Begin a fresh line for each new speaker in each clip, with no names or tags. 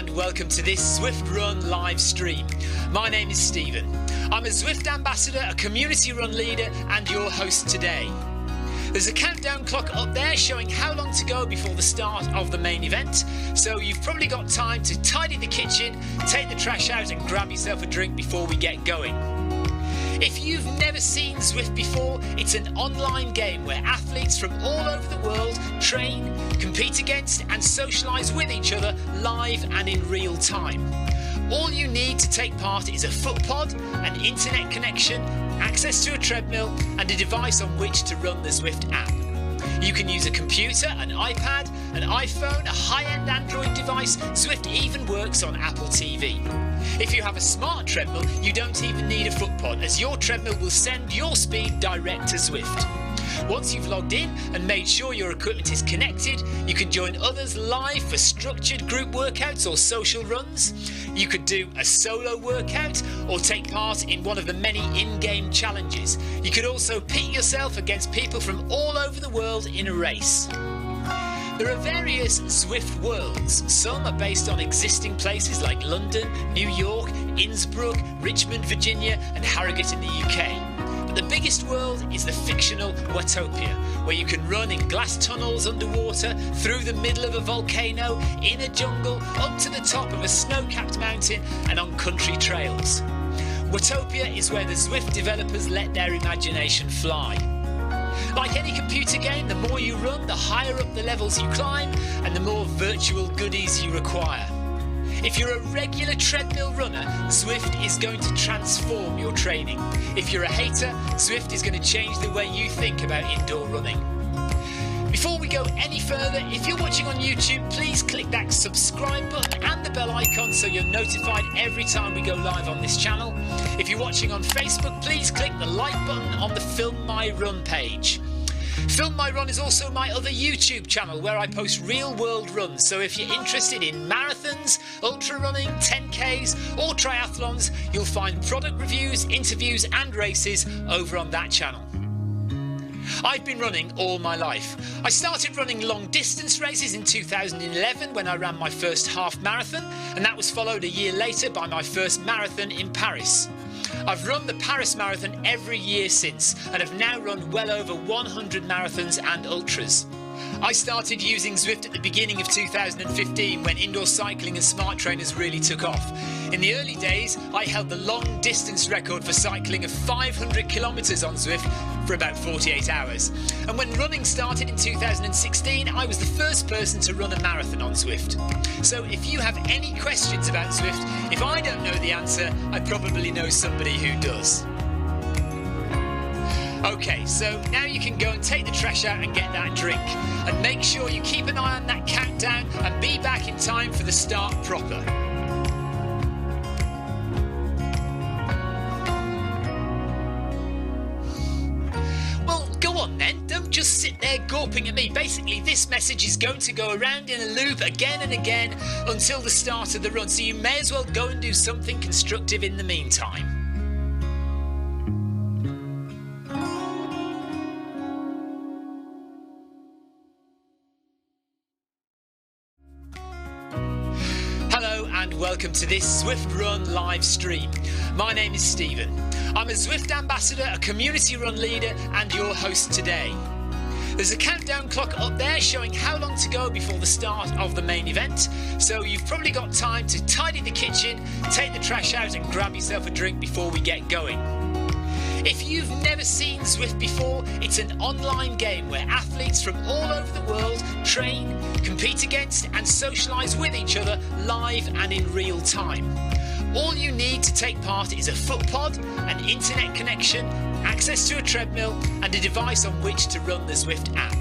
and welcome to this Zwift Run live stream. My name is Stephen. I'm a Zwift ambassador, a community run leader and your host today. There's a countdown clock up there showing how long to go before the start of the main event, so you've probably got time to tidy the kitchen, take the trash out and grab yourself a drink before we get going. If you've never seen Zwift before, it's an online game where athletes from all over the world train, compete against and socialise with each other live and in real time. All you need to take part is a foot pod, an internet connection, access to a treadmill and a device on which to run the Zwift app. You can use a computer, an iPad, an iPhone, a high-end Android device. Zwift even works on Apple TV. If you have a smart treadmill, you don't even need a foot pod, as your treadmill will send your speed direct to Zwift. Once you've logged in and made sure your equipment is connected, you can join others live for structured group workouts or social runs. You could do a solo workout or take part in one of the many in-game challenges. You could also pit yourself against people from all over the world in a race. There are various Zwift worlds. Some are based on existing places like London, New York, Innsbruck, Richmond, Virginia and Harrogate in the UK. But the biggest world is the fictional Watopia, where you can run in glass tunnels underwater, through the middle of a volcano, in a jungle, up to the top of a snow-capped mountain and on country trails. Watopia is where the Zwift developers let their imagination fly. Like any computer game, the more you run, the higher up the levels you climb and the more virtual goodies you require. If you're a regular treadmill runner, Zwift is going to transform your training. If you're a hater, Zwift is going to change the way you think about indoor running. Before we go any further, if you're watching on YouTube, please click that subscribe button and the bell icon so you're notified every time we go live on this channel. If you're watching on Facebook, please click the like button on the Film My Run page. Film My Run is also my other YouTube channel where I post real world runs, so if you're interested in marathons, ultra running, 10Ks or triathlons, you'll find product reviews, interviews and races over on that channel. I've been running all my life. I started running long distance races in 2011 when I ran my first half marathon, and that was followed a year later by my first marathon in Paris. I've run the Paris Marathon every year since and have now run well over 100 marathons and ultras. I started using Zwift at the beginning of 2015 when indoor cycling and smart trainers really took off. In the early days, I held the long distance record for cycling of 500 kilometres on Zwift for about 48 hours. And when running started in 2016, I was the first person to run a marathon on Zwift. So if you have any questions about Zwift, if I don't know the answer, I probably know somebody who does. Okay, so now you can go and take the trash out and get that drink. And make sure you keep an eye on that countdown and be back in time for the start proper. Well, go on then, don't just sit there gawping at me. Basically, this message is going to go around in a loop again and again until the start of the run, so you may as well go and do something constructive in the meantime. And welcome to this Zwift Run live stream. My name is Stephen. I'm a Zwift ambassador, a community run leader and your host today. There's a countdown clock up there showing how long to go before the start of the main event, so you've probably got time to tidy the kitchen, take the trash out and grab yourself a drink before we get going. If you've never seen Zwift before, it's an online game where athletes from all over the world train, compete against and socialise with each other live and in real time. All you need to take part is a foot pod, an internet connection, access to a treadmill and a device on which to run the Zwift app.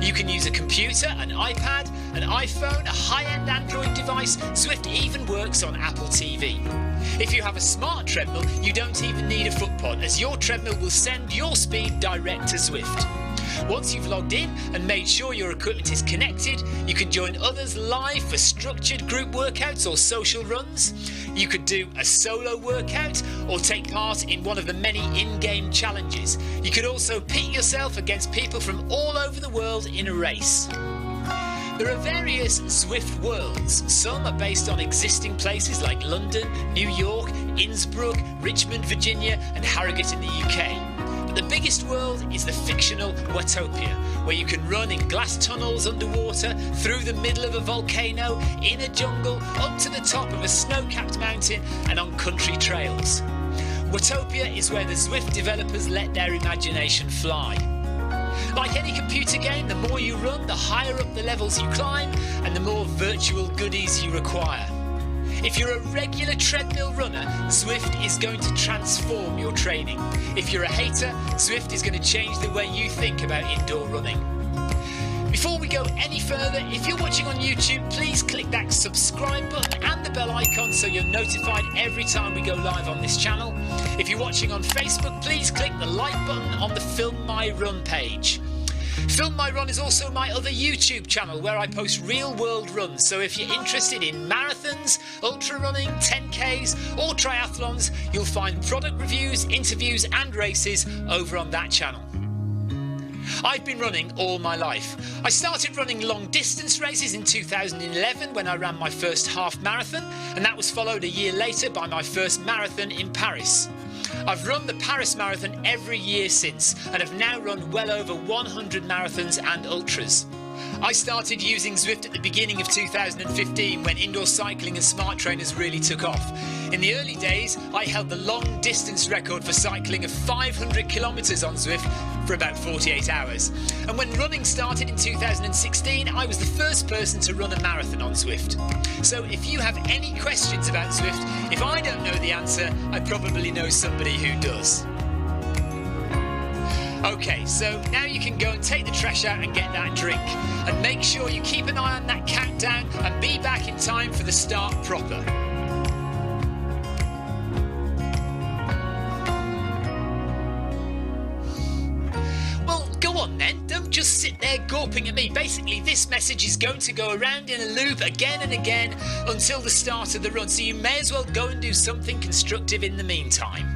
You can use a computer, an iPad, an iPhone, a high-end Android device. Zwift even works on Apple TV. If you have a smart treadmill, you don't even need a foot pod, as your treadmill will send your speed direct to Zwift. Once you've logged in and made sure your equipment is connected, you can join others live for structured group workouts or social runs. You could do a solo workout or take part in one of the many in-game challenges. You could also pit yourself against people from all over the world in a race. There are various Zwift worlds. Some are based on existing places like London, New York, Innsbruck, Richmond, Virginia and Harrogate in the UK. But the biggest world is the fictional Watopia, where you can run in glass tunnels underwater, through the middle of a volcano, in a jungle, up to the top of a snow-capped mountain and on country trails. Watopia is where the Zwift developers let their imagination fly. Like any computer game, the more you run, the higher up the levels you climb and the more virtual goodies you require. If you're a regular treadmill runner, Zwift is going to transform your training. If you're a hater, Zwift is going to change the way you think about indoor running. Before we go any further, if you're watching on YouTube, please click that subscribe button and the bell icon so you're notified every time we go live on this channel. If you're watching on Facebook, please click the like button on the Film My Run page. Film My Run is also my other YouTube channel where I post real world runs, so if you're interested in marathons, ultra running, 10Ks or triathlons, you'll find product reviews, interviews and races over on that channel. I've been running all my life. I started running long distance races in 2011 when I ran my first half marathon, and that was followed a year later by my first marathon in Paris. I've run the Paris Marathon every year since and have now run well over 100 marathons and ultras. I started using Zwift at the beginning of 2015 when indoor cycling and smart trainers really took off. In the early days, I held the long distance record for cycling of 500 kilometres on Zwift for about 48 hours. And when running started in 2016, I was the first person to run a marathon on Zwift. So if you have any questions about Zwift, if I don't know the answer, I probably know somebody who does. Okay, so now you can go and take the trash out and get that drink. And make sure you keep an eye on that countdown and be back in time for the start proper. Well, go on then, don't just sit there gawping at me. Basically, this message is going to go around in a loop again and again until the start of the run, so you may as well go and do something constructive in the meantime.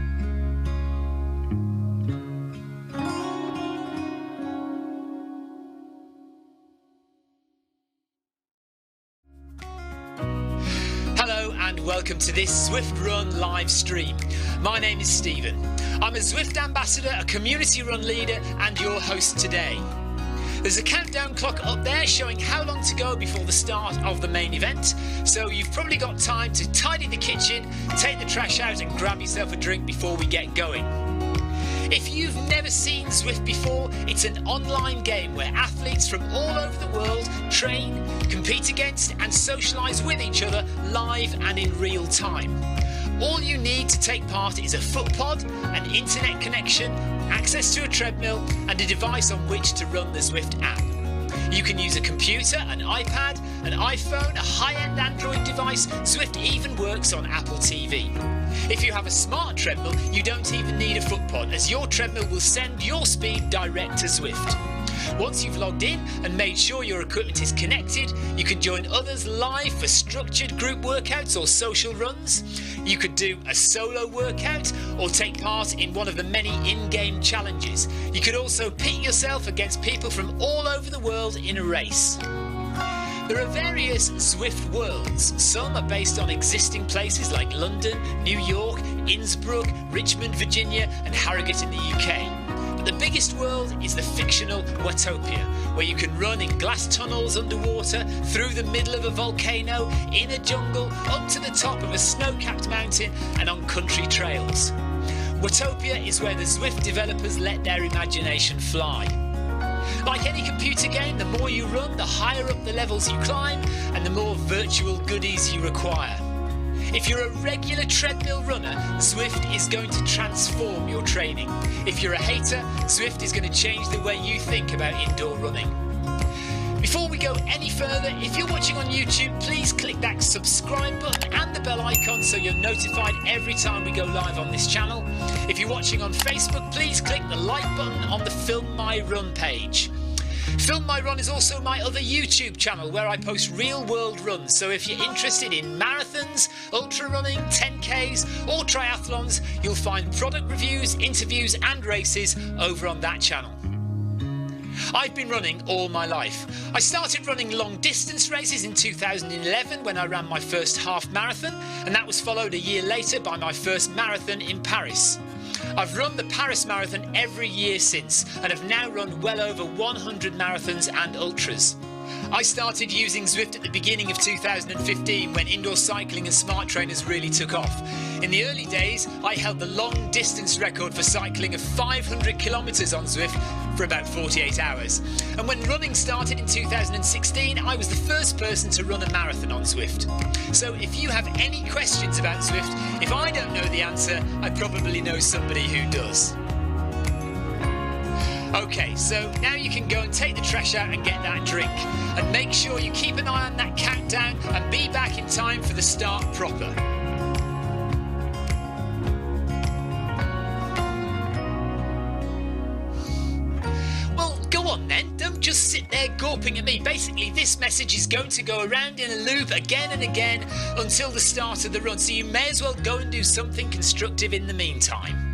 And welcome to this Zwift Run live stream. My name is Stephen. I'm a Zwift ambassador, a community run leader and your host today. There's a countdown clock up there showing how long to go before the start of the main event, so you've probably got time to tidy the kitchen, take the trash out and grab yourself a drink before we get going. If you've never seen Zwift before, it's an online game where athletes from all over the world train, compete against and socialise with each other live and in real time. All you need to take part is a foot pod, an internet connection, access to a treadmill and a device on which to run the Zwift app. You can use a computer, an iPad, an iPhone, a high-end Android device. Zwift even works on Apple TV. If you have a smart treadmill, you don't even need a foot pod, as your treadmill will send your speed direct to Zwift. Once you've logged in and made sure your equipment is connected, you can join others live for structured group workouts or social runs. You could do a solo workout or take part in one of the many in-game challenges. You could also pit yourself against people from all over the world in a race. There are various Zwift worlds. Some are based on existing places like London, New York, Innsbruck, Richmond, Virginia and Harrogate in the UK. But the biggest world is the fictional Watopia, where you can run in glass tunnels underwater, through the middle of a volcano, in a jungle, up to the top of a snow-capped mountain and on country trails. Watopia is where the Zwift developers let their imagination fly. Like any computer game, the more you run, the higher up the levels you climb and the more virtual goodies you require. If you're a regular treadmill runner, Zwift is going to transform your training. If you're a hater, Zwift is going to change the way you think about indoor running. Before we go any further, if you're watching on YouTube, please click that subscribe button and the bell icon so you're notified every time we go live on this channel. If you're watching on Facebook, please click the like button on the Film My Run page. Film My Run is also my other YouTube channel where I post real world runs, so if you're interested in marathons, ultra running, 10Ks or triathlons, you'll find product reviews, interviews and races over on that channel. I've been running all my life. I started running long distance races in 2011 when I ran my first half marathon, and that was followed a year later by my first marathon in Paris. I've run the Paris Marathon every year since and have now run well over 100 marathons and ultras. I started using Zwift at the beginning of 2015 when indoor cycling and smart trainers really took off. In the early days, I held the long distance record for cycling of 500 kilometres on Zwift for about 48 hours. And when running started in 2016, I was the first person to run a marathon on Zwift. So if you have any questions about Zwift, if I don't know the answer, I probably know somebody who does. Okay, so now you can go and take the trash out and get that drink. And make sure you keep an eye on that countdown and be back in time for the start proper. Well, go on then. Don't just sit there gawping at me. Basically, this message is going to go around in a loop again and again until the start of the run. So you may as well go and do something constructive in the meantime.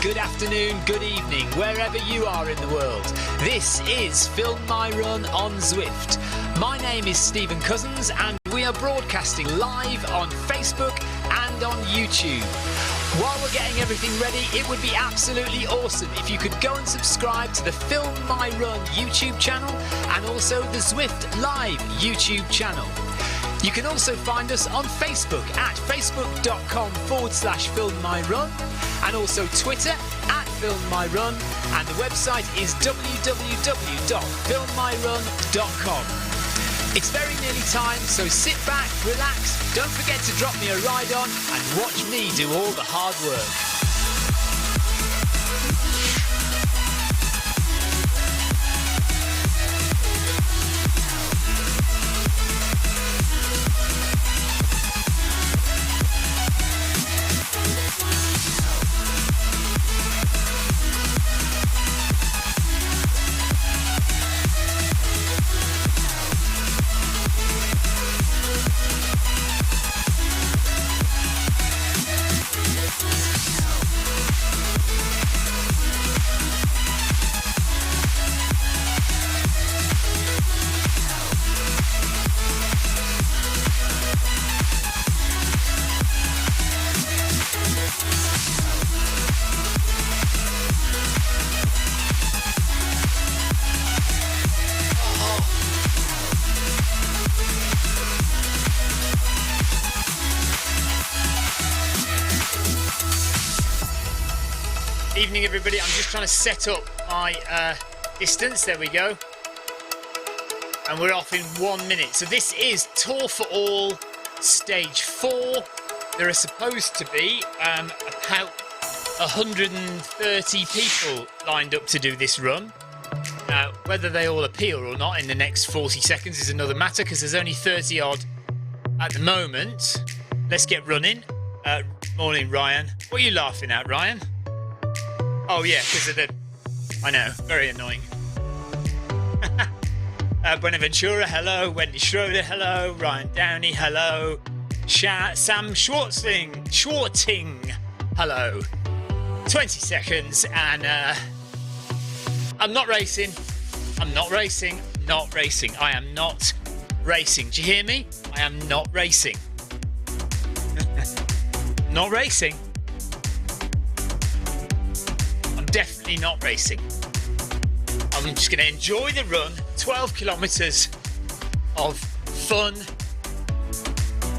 Good afternoon, good evening, wherever you are in the world. This is Film My Run on Zwift. My name is Stephen Cousins and we are broadcasting live on Facebook and on YouTube. While we're getting everything ready, it would be absolutely awesome if you could go and subscribe to the Film My Run YouTube channel and also the Zwift Live YouTube channel. You can also find us on Facebook at facebook.com/filmmyrun and also Twitter at filmmyrun, and the website is www.filmmyrun.com. It's very nearly time, so sit back, relax, don't forget to drop me a ride on and watch me do all the hard work. Evening everybody, I'm just trying to set up my distance, there we go, and we're off in 1 minute. So this is Tour for All stage 4. There are supposed to be about 130 people lined up to do this run. Now whether they all appear or not in the next 40 seconds is another matter, because there's only 30 odd at the moment. Let's get running. Morning Ryan. What are you laughing at, Ryan? Oh yeah, because of the... I know, very annoying. Buenaventura, hello. Wendy Schroeder, hello. Ryan Downey, hello. Sam Schwarting, hello. 20 seconds and I'm not racing. I am not racing. Do you hear me? I am not racing. Not racing. Definitely not racing. I'm just going to enjoy the run. 12 kilometres of fun,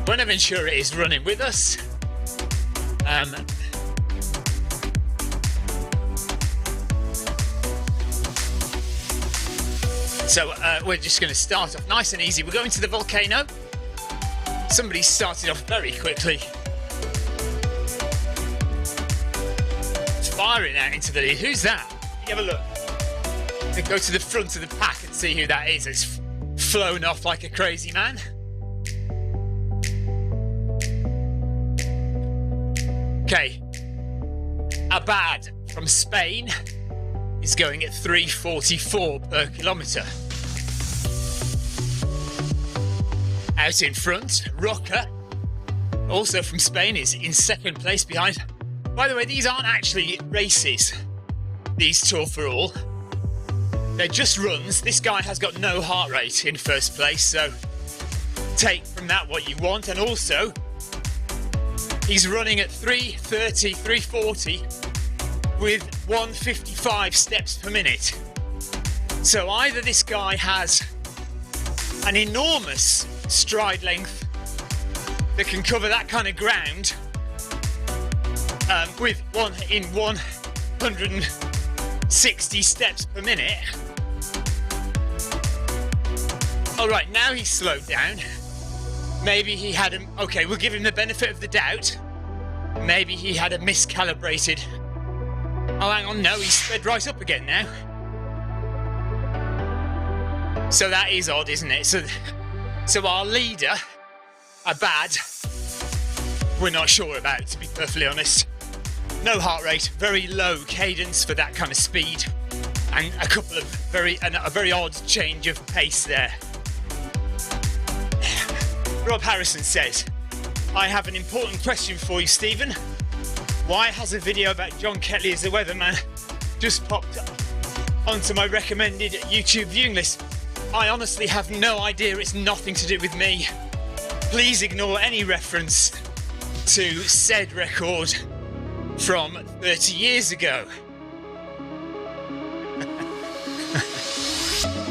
Buenaventura is running with us. So we're just going to start off nice and easy. We're going to the volcano. Somebody started off very quickly. It's firing out into the lead. Who's that? You have a look. Go to the front of the pack and see who that is. It's flown off like a crazy man. Okay. Abad from Spain is going at 3:44 per kilometre. Out in front, Roca, also from Spain, is in second place behind. By the way, these aren't actually races, these Tour for All. They're just runs. This guy has got no heart rate in first place, so take from that what you want. And also, he's running at 3:30, 3:40 with 155 steps per minute. So either this guy has an enormous stride length that can cover that kind of ground with 160 steps per minute. All right, now he's slowed down. Maybe he had a... Okay, we'll give him the benefit of the doubt. Maybe he had a miscalibrated... Oh, hang on, no, he's sped right up again now. So that is odd, isn't it? So our leader, Abad, we're not sure about, to be perfectly honest. No heart rate, very low cadence for that kind of speed, and a very odd change of pace there. Rob Harrison says, I have an important question for you, Stephen. Why has a video about John Ketley as the weatherman just popped up onto my recommended YouTube viewing list? I honestly have no idea. It's nothing to do with me. Please ignore any reference to said record from 30 years ago.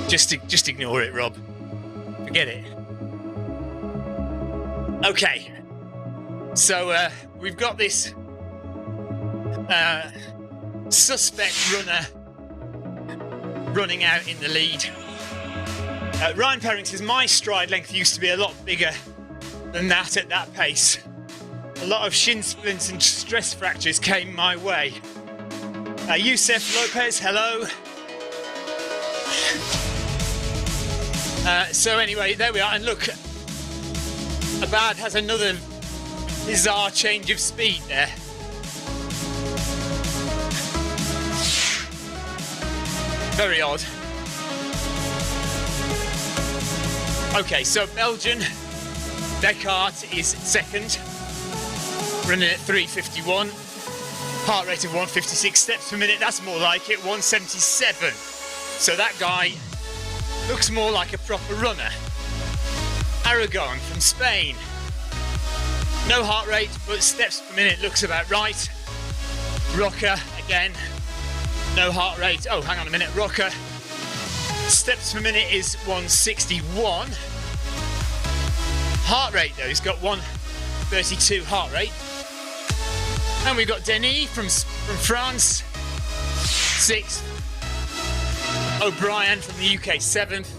just ignore it, Rob. Forget it. Okay. So we've got this suspect runner running out in the lead. Ryan Perring says, my stride length used to be a lot bigger than that at that pace. A lot of shin splints and stress fractures came my way. Youssef Lopez, hello. So anyway, there we are. And look, Abad has another bizarre change of speed there. Very odd. Okay, so Belgian Descartes is second, running at 3:51, heart rate of 156 steps per minute. That's more like it, 177. So that guy looks more like a proper runner. Aragon from Spain, no heart rate, but steps per minute looks about right. Roca again, no heart rate. Oh, hang on a minute, Roca. Steps per minute is 161. Heart rate though, he's got 132 heart rate. And we've got Denis from France, 6th. O'Brien from the UK, 7th.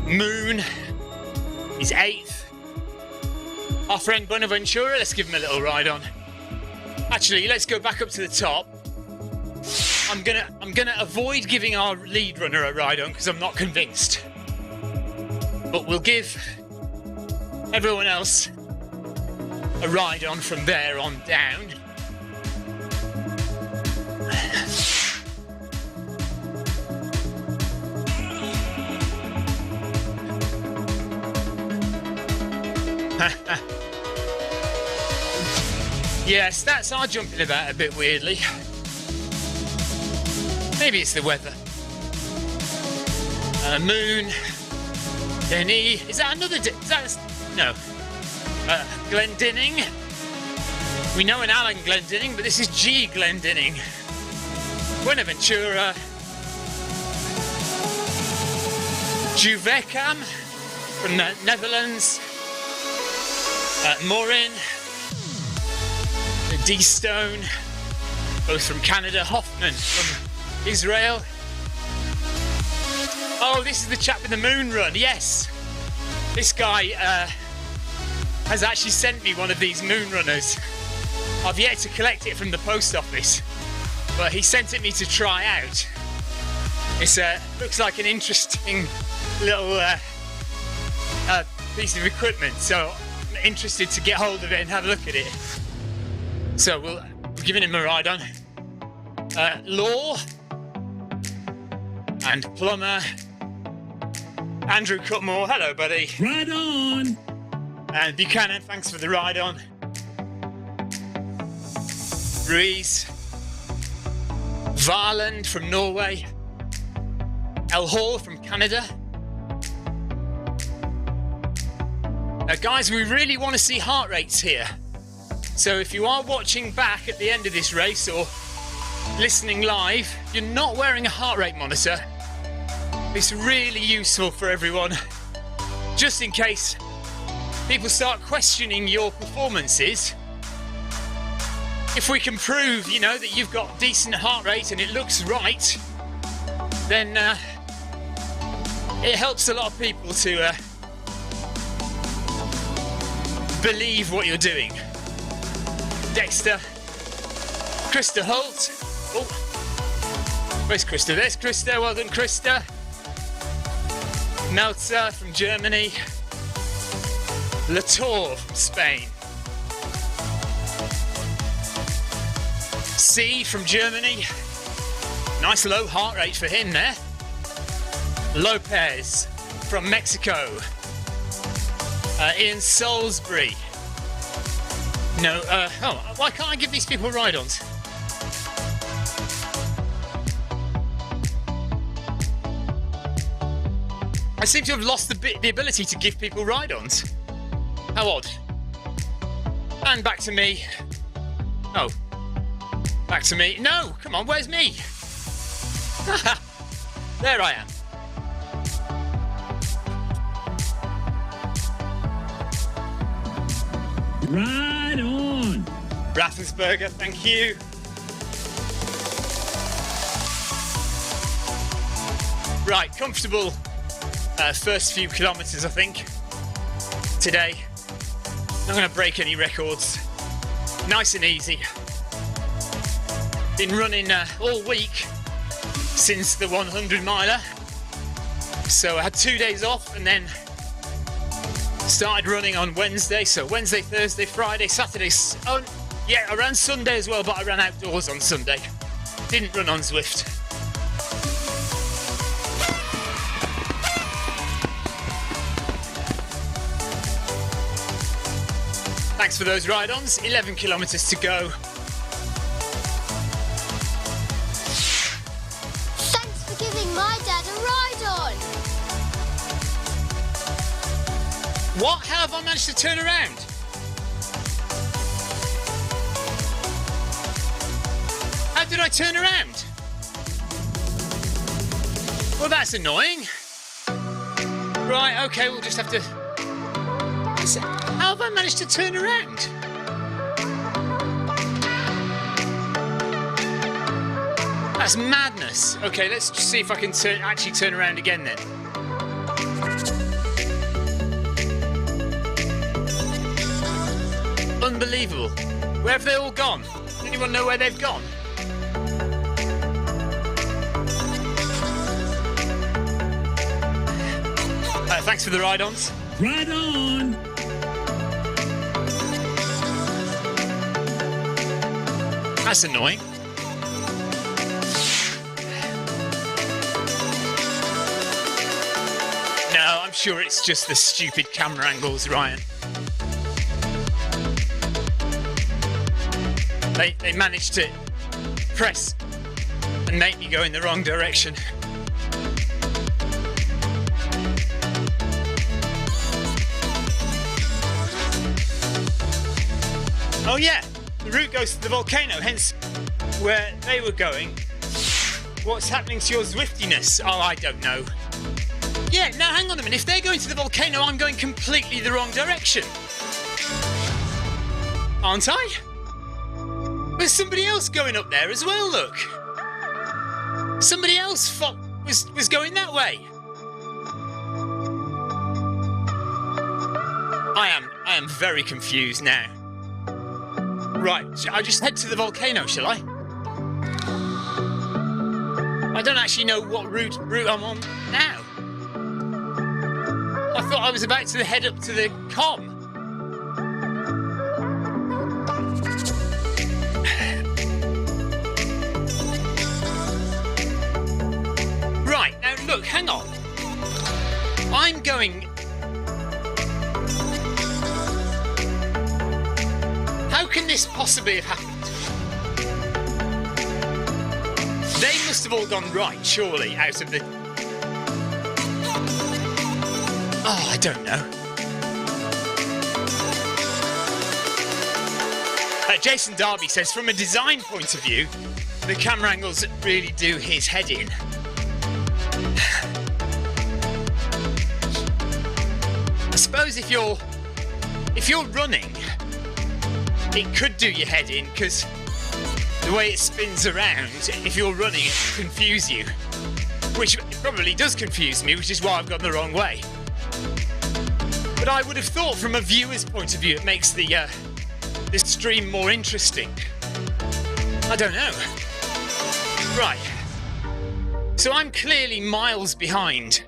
Moon is 8th. Our friend Buenaventura, let's give him a little ride on. Actually, let's go back up to the top. I'm gonna avoid giving our lead runner a ride on because I'm not convinced. But we'll give everyone else a ride on from there on down. Yeah, stats are jumping about a bit weirdly. Maybe it's the weather. Moon. Denis. Is that another? No. Glendinning. We know an Alan Glendinning, but this is G Glendinning. Buenaventura. Juvekam from the Netherlands. Morin, D Stone, both from Canada, Hoffman from Israel. Oh, this is the chap with the moon run, yes. This guy has actually sent me one of these moon runners. I've yet to collect it from the post office, but he sent it me to try out. It looks like an interesting little piece of equipment, so I'm interested to get hold of it and have a look at it. So we're giving him a ride on. Law and Plumber, Andrew Cutmore, hello buddy.
Ride on!
And Buchanan, thanks for the ride on. Ruiz, Varland from Norway, El Hall from Canada. Now guys, we really want to see heart rates here. So if you are watching back at the end of this race or listening live, you're not wearing a heart rate monitor. It's really useful for everyone, just in case people start questioning your performances. If we can prove, you know, that you've got decent heart rate and it looks right, then it helps a lot of people to believe what you're doing. Dexter, Krista Holt. Oh, where's Krista? There's Krista. Well done, Krista. Meltzer from Germany. Latour from Spain. C from Germany. Nice low heart rate for him there. Lopez from Mexico. Ian Salisbury. No, why can't I give these people ride-ons? I seem to have lost the ability to give people ride-ons. How odd. And back to me. Oh. Back to me. No, come on, where's me? There I am.
Ride on!
Raffensperger, thank you. Right, comfortable first few kilometres, I think, today. Not going to break any records. Nice and easy. Been running all week since the 100 miler. So I had 2 days off and then started running on Wednesday. So Wednesday, Thursday, Friday, Saturday. Oh, yeah, I ran Sunday as well, but I ran outdoors on Sunday. Didn't run on Zwift. Thanks for those ride-ons. 11 kilometres to go.
Thanks for giving my dad a ride-on.
What? How have I managed to turn around? How did I turn around? Well, that's annoying. Right, okay, we'll just have to... How have I managed to turn around? That's madness. Okay, let's just see if I can actually turn around again then. Unbelievable. Where have they all gone? Does anyone know where they've gone? Thanks for the ride-ons.
Ride on!
That's annoying. No, I'm sure it's just the stupid camera angles, Ryan. They managed to press and make me go in the wrong direction. Oh yeah, the route goes to the volcano, hence where they were going. What's happening to your Zwiftiness? Oh, I don't know. Yeah, now hang on a minute. If they're going to the volcano, I'm going completely the wrong direction. Aren't I? There's somebody else going up there as well, look. Somebody else was going that way. I am very confused now. Right, I'll just head to the volcano, shall I? I don't actually know what route I'm on now. I thought I was about to head up to the com. Right, now look, hang on. I'm going... How can this possibly have happened? They must have all gone right, surely, out of the... Oh, I don't know. Jason Darby says, from a design point of view, the camera angles really do his head in. I suppose if you're running, it could do your head in, because the way it spins around, if you're running, it can confuse you. Which probably does confuse me, which is why I've gone the wrong way. But I would have thought from a viewer's point of view, it makes the stream more interesting. I don't know. Right. So I'm clearly miles behind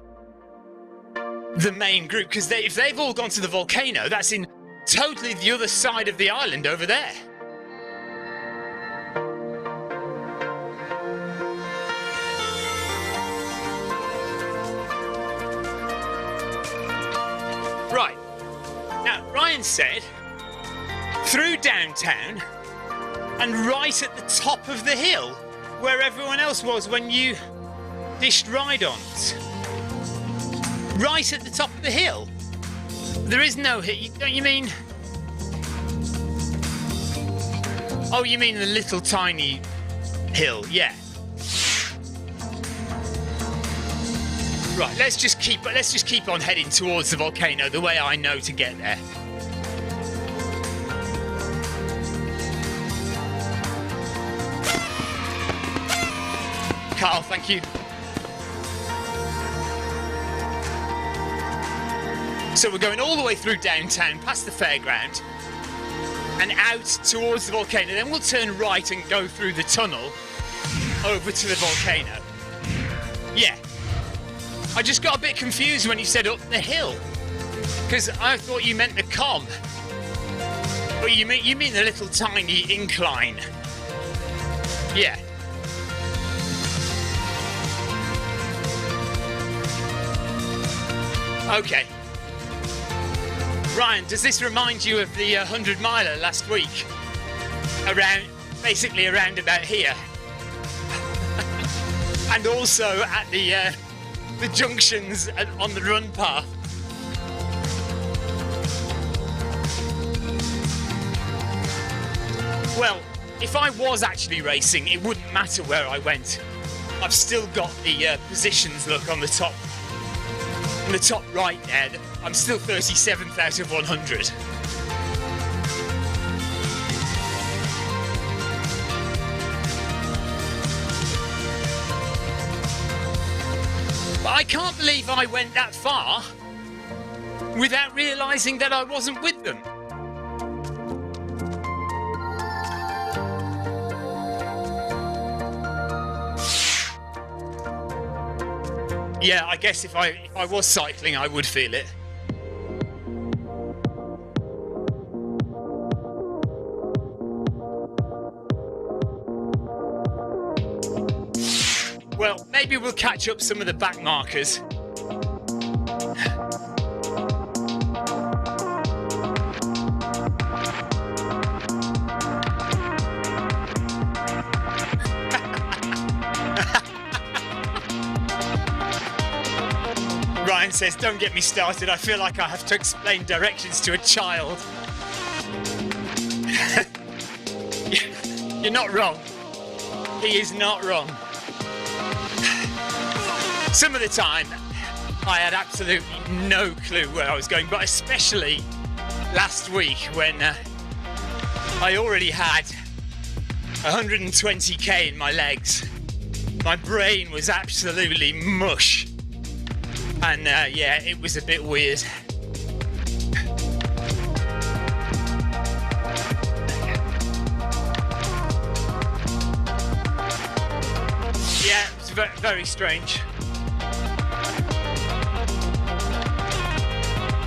the main group, because if they've all gone to the volcano, that's in totally the other side of the island over there. Right. Now, Ryan said, through downtown and right at the top of the hill where everyone else was when you dished ride-ons. Right at the top of the hill. There is no hill, don't you mean? Oh, you mean the little tiny hill, yeah. Right, let's just keep on heading towards the volcano the way I know to get there. Carl, thank you. So we're going all the way through downtown, past the fairground, and out towards the volcano. Then we'll turn right and go through the tunnel over to the volcano. Yeah. I just got a bit confused when you said up the hill, because I thought you meant the com. But you mean the little tiny incline. Yeah. Okay. Ryan, does this remind you of the 100-miler last week? Basically around about here. And also at the junctions on the run path. Well, if I was actually racing, it wouldn't matter where I went. I've still got the positions look on the top. On the top right there, I'm still 37th out of 100. But I can't believe I went that far without realising that I wasn't with them. Yeah, I guess if I was cycling, I would feel it. Well, maybe we'll catch up some of the back markers. Ryan says, don't get me started. I feel like I have to explain directions to a child. You're not wrong. He is not wrong. Some of the time, I had absolutely no clue where I was going, but especially last week when I already had 120k in my legs. My brain was absolutely mush. And yeah, it was a bit weird. Yeah, it was very strange.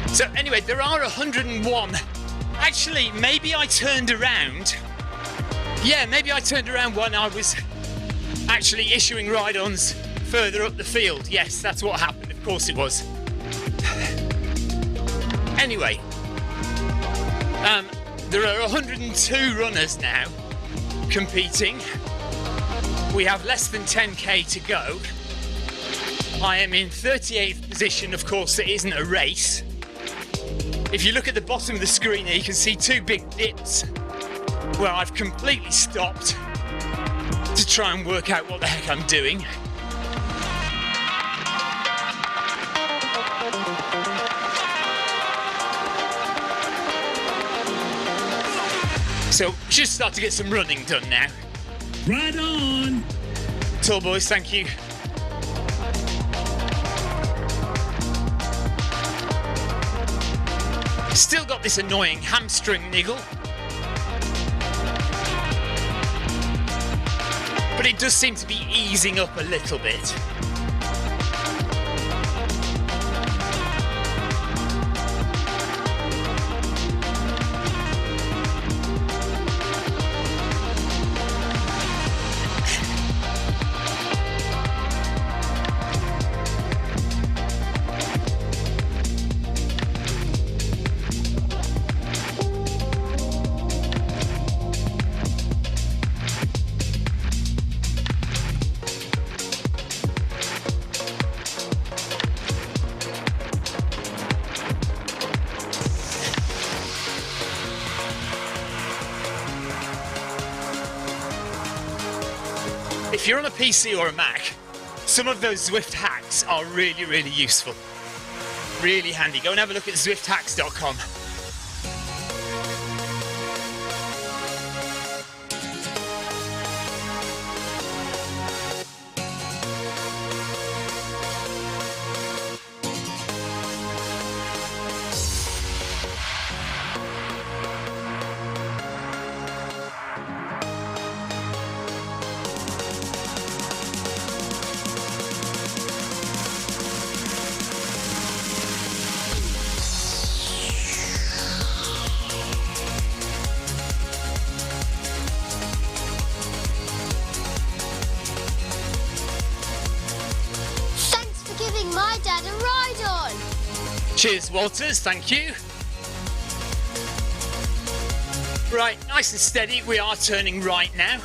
So anyway, there are 101. Actually, maybe I turned around. Yeah, maybe I turned around when I was actually issuing ride-ons further up the field. Yes, that's what happened. Of course it was. Anyway, there are 102 runners now competing. We have less than 10k to go. I am in 38th position. Of course, it isn't a race. If you look at the bottom of the screen here, you can see two big dips where I've completely stopped to try and work out what the heck I'm doing. So, should start to get some running done now.
Right on.
Tall boys, thank you. Still got this annoying hamstring niggle. But it does seem to be easing up a little bit. If you're on a PC or a Mac, some of those Zwift hacks are really useful. Really handy. Go and have a look at zwifthacks.com.
My dad a ride on.
Cheers, Walters, thank you. Right, nice and steady. We are turning right now.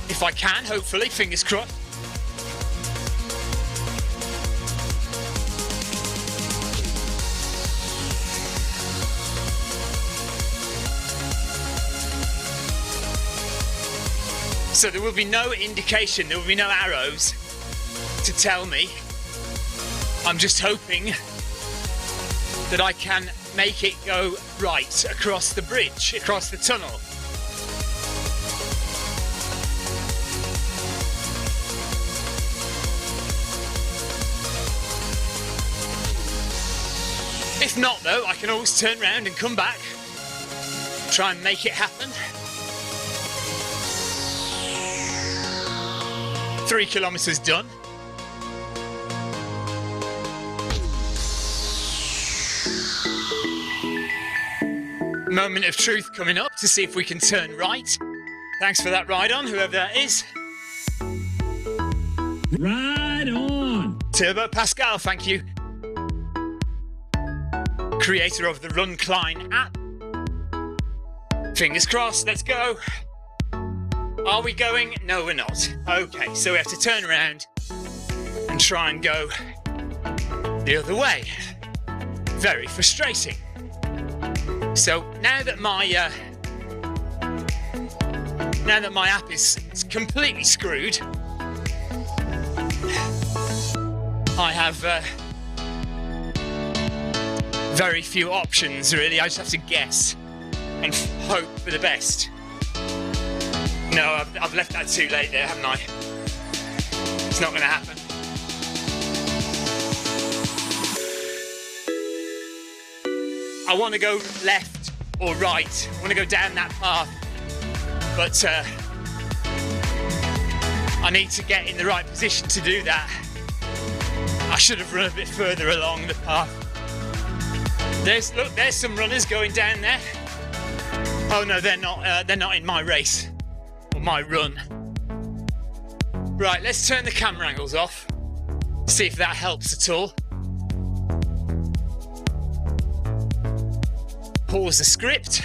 If I can, hopefully, fingers crossed. So there will be no indication, there will be no arrows to tell me. I'm just hoping that I can make it go right across the bridge, across the tunnel. If not though, I can always turn around and come back, try and make it happen. 3 kilometers done. Moment of truth coming up to see if we can turn right. Thanks for that ride on, whoever that is.
Ride on.
Turbo Pascal, thank you. Creator of the Run Klein app. Fingers crossed, let's go. Are we going? No, we're not. Okay, so we have to turn around and try and go the other way. Very frustrating. So now that my app is completely screwed, I have very few options, really. I just have to guess and hope for the best. No, I've left that too late there, haven't I? It's not going to happen. I want to go left or right. I want to go down that path, but I need to get in the right position to do that. I should have run a bit further along the path. Look, there's some runners going down there. Oh no, they're not in my race or my run. Right, let's turn the camera angles off. See if that helps at all. Pause the script.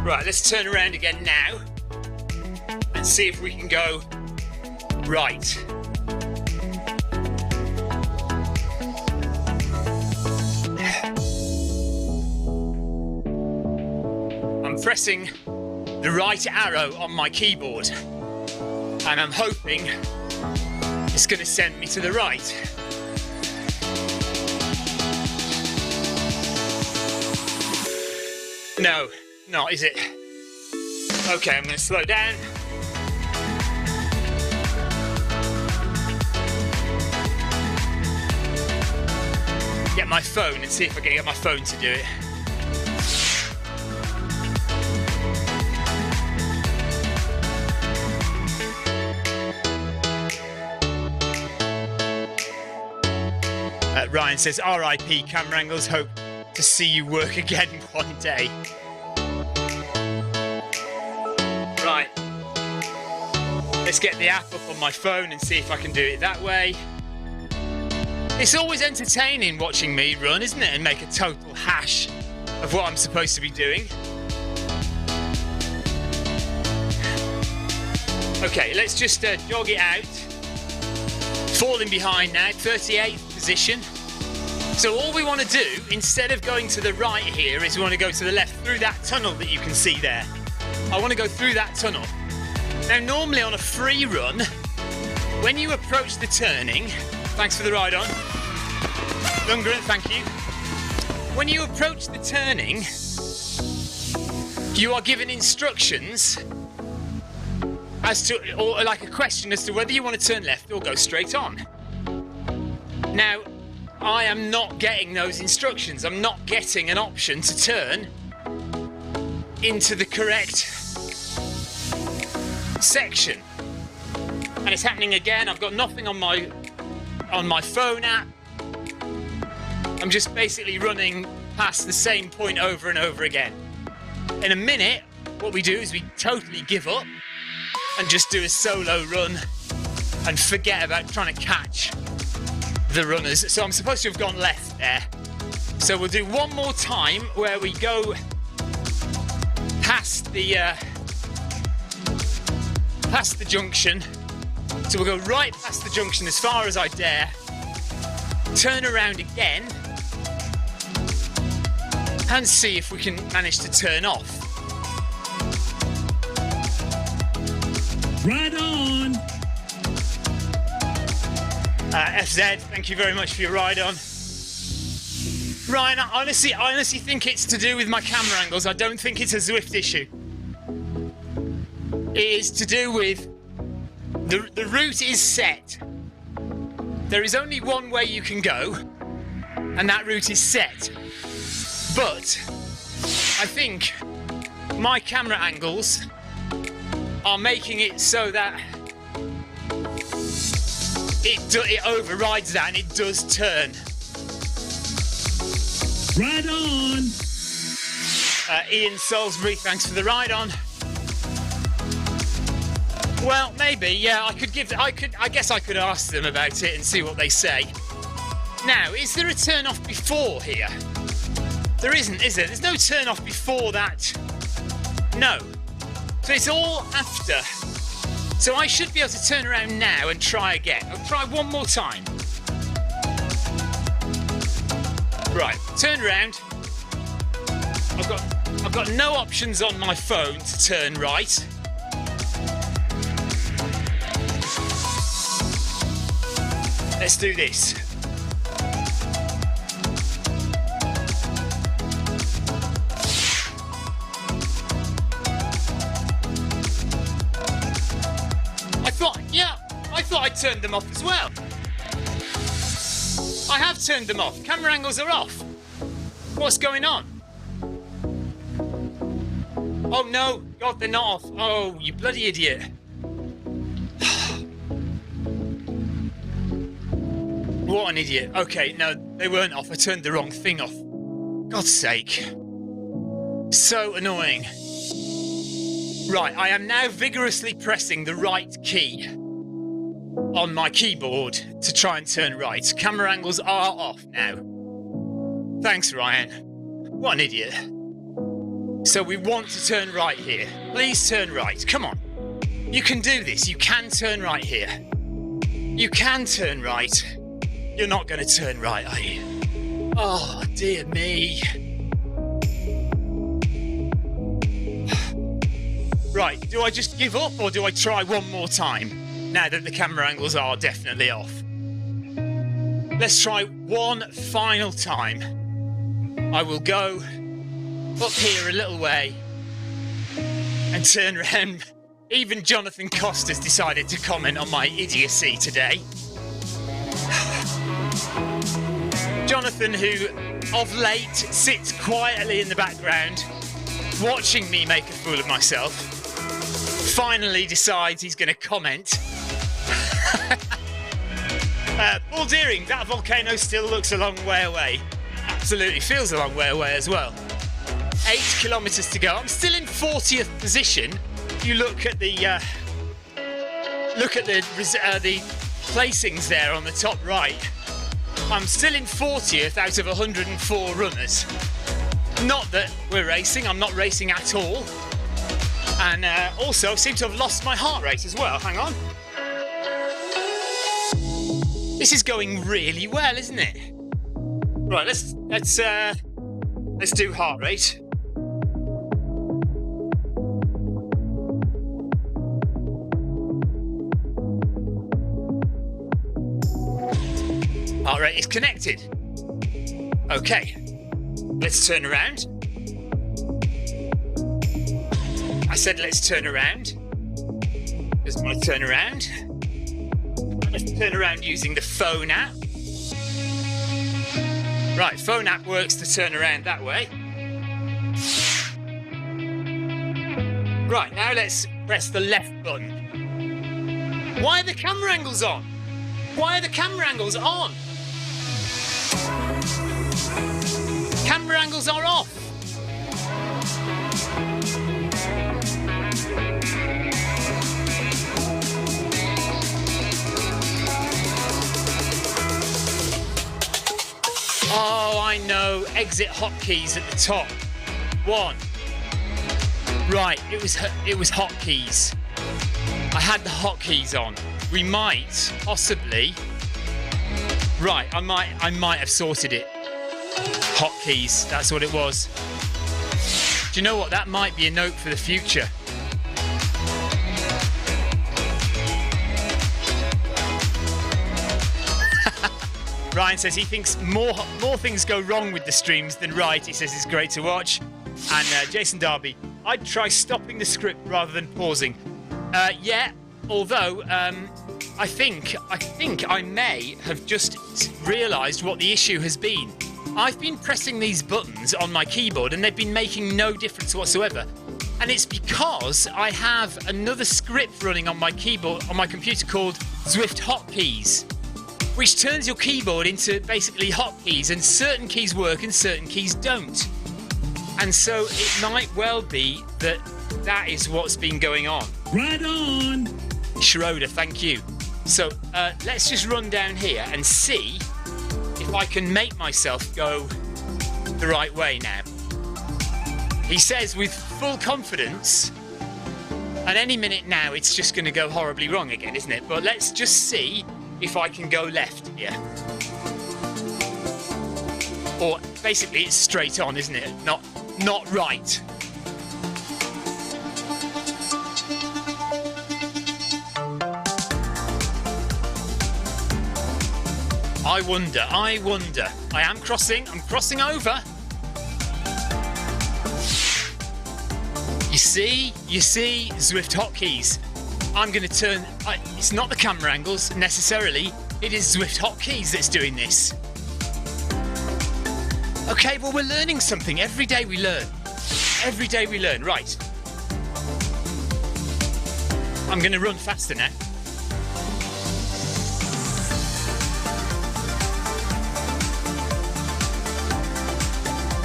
Right, let's turn around again now and see if we can go right. I'm pressing the right arrow on my keyboard and I'm hoping it's going to send me to the right. No, not is it? Okay, I'm going to slow down. Get my phone and see if I can get my phone to do it. Ryan says, RIP camera angles, hope to see you work again one day. Right, let's get the app up on my phone and see if I can do it that way. It's always entertaining watching me run, isn't it? And make a total hash of what I'm supposed to be doing. Okay, let's just jog it out. Falling behind now, 38th position. So all we want to do, instead of going to the right here, is we want to go to the left through that tunnel that you can see there. I want to go through that tunnel. Now normally on a free run, when you approach the turning, thanks for the ride on, Lundgren, thank you. When you approach the turning, you are given instructions as to, or like a question as to whether you want to turn left or go straight on. Now, I am not getting those instructions. I'm not getting an option to turn into the correct section. And it's happening again. I've got nothing on my phone app. I'm just basically running past the same point over and over again. In a minute, what we do is we totally give up and just do a solo run and forget about trying to catch the runners. So I'm supposed to have gone left there. So we'll do one more time where we go past the junction. So we'll go right past the junction as far as I dare, turn around again and see if we can manage to turn off.
Right on!
FZ, thank you very much for your ride on. Ryan, I honestly think it's to do with my camera angles. I don't think it's a Zwift issue. It is to do with the route is set. There is only one way you can go, and that route is set. But I think my camera angles are making it so that it overrides that and it does turn.
Right on!
Ian Salisbury, thanks for the ride on. Well, maybe, yeah, I guess I could ask them about it and see what they say. Now, is there a turn off before here? There isn't, is there? There's no turn off before that. No. So it's all after. So I should be able to turn around now and try again. I'll try one more time. Right, turn around. I've got no options on my phone to turn right. Let's do this. I thought I'd turned them off as well. I have turned them off. Camera angles are off. What's going on? Oh no, God, they're not off. Oh, you bloody idiot. What an idiot. Okay, no, they weren't off. I turned the wrong thing off. God's sake. So annoying. Right, I am now vigorously pressing the right key on my keyboard to try and turn right. Camera angles are off now. Thanks, Ryan. What an idiot. So we want to turn right here. Please turn right. Come on. You can do this. You can turn right here. You can turn right. You're not going to turn right, are you? Oh, dear me. Right, do I just give up or do I try one more time now that the camera angles are definitely off? Let's try one final time. I will go up here a little way and turn around. Even Jonathan Costa's decided to comment on my idiocy today. Jonathan, who of late sits quietly in the background watching me make a fool of myself, finally decides he's going to comment. Paul Deering, that volcano still looks a long way away. Absolutely feels a long way away as well. 8 kilometres to go. I'm still in 40th position. If you look at the placings there on the top right, I'm still in 40th out of 104 runners. Not that we're racing. I'm not racing at all. And also, I seem to have lost my heart rate as well. Hang on. This is going really well, isn't it? Right, let's do heart rate. Heart rate is connected. Okay, let's turn around. I said let's turn around. Just want to turn around. Let's turn around using the phone app. Right, phone app works to turn around that way. Right, now let's press the left button. Why are the camera angles on? Why are the camera angles on? Camera angles are off. Oh, I know. Exit hotkeys at the top. 1. Right, it was hotkeys. I had the hotkeys on. We might, possibly. Right, I might have sorted it. Hotkeys, that's what it was. Do you know what? That might be a note for the future. Ryan says he thinks more things go wrong with the streams than right. He says it's great to watch. And Jason Darby, I'd try stopping the script rather than pausing. Yeah, although I think I may have just realised what the issue has been. I've been pressing these buttons on my keyboard and they've been making no difference whatsoever. And it's because I have another script running on my keyboard, on my computer, called Zwift Hotkeys, which turns your keyboard into basically hotkeys, and certain keys work and certain keys don't. And so it might well be that that is what's been going on.
Right on.
Schroeder, thank you. So let's just run down here and see if I can make myself go the right way now. He says with full confidence, and any minute now it's just going to go horribly wrong again, isn't it? But let's just see if I can go left here. Or basically it's straight on, isn't it? Not right. I wonder. I am crossing. I'm crossing over. You see, Zwift hotkeys. I'm going to turn. It's not the camera angles necessarily. It is Zwift hotkeys that's doing this. Okay, well, we're learning something. Every day we learn. Every day we learn. Right. I'm going to run faster now.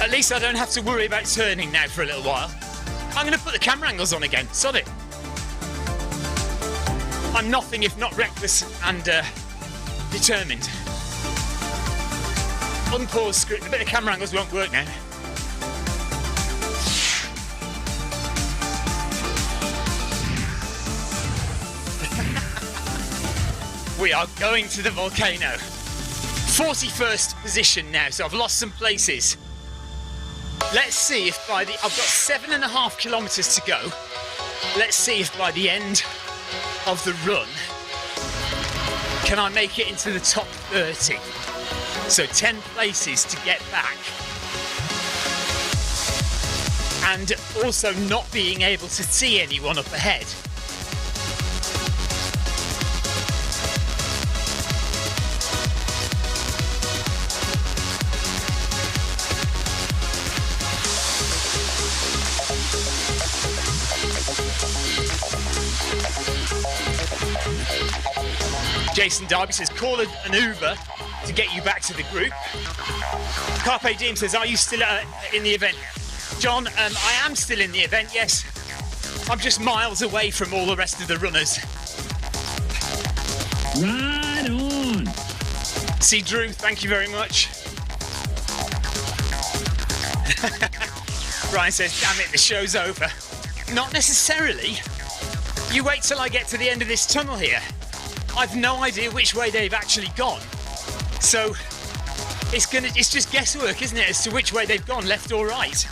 At least I don't have to worry about turning now for a little while. I'm going to put the camera angles on again. Sod it. I'm nothing if not reckless and determined. Unpause script. A bit of camera angles won't work now. We are going to the volcano. 41st position now, so I've lost some places. Let's see if by the... I've got 7.5 kilometres to go. Let's see if by the end of the run, can I make it into the top 30? So 10 places to get back. And also not being able to see anyone up ahead. Jason Darby says, call an Uber to get you back to the group. Carpe Diem says, are you still in the event? John, I am still in the event, yes. I'm just miles away from all the rest of the runners.
Right on.
See, Drew, thank you very much. Brian says, damn it, the show's over. Not necessarily. You wait till I get to the end of this tunnel here. I've no idea which way they've actually gone. So it's just guesswork, isn't it, as to which way they've gone, left or right.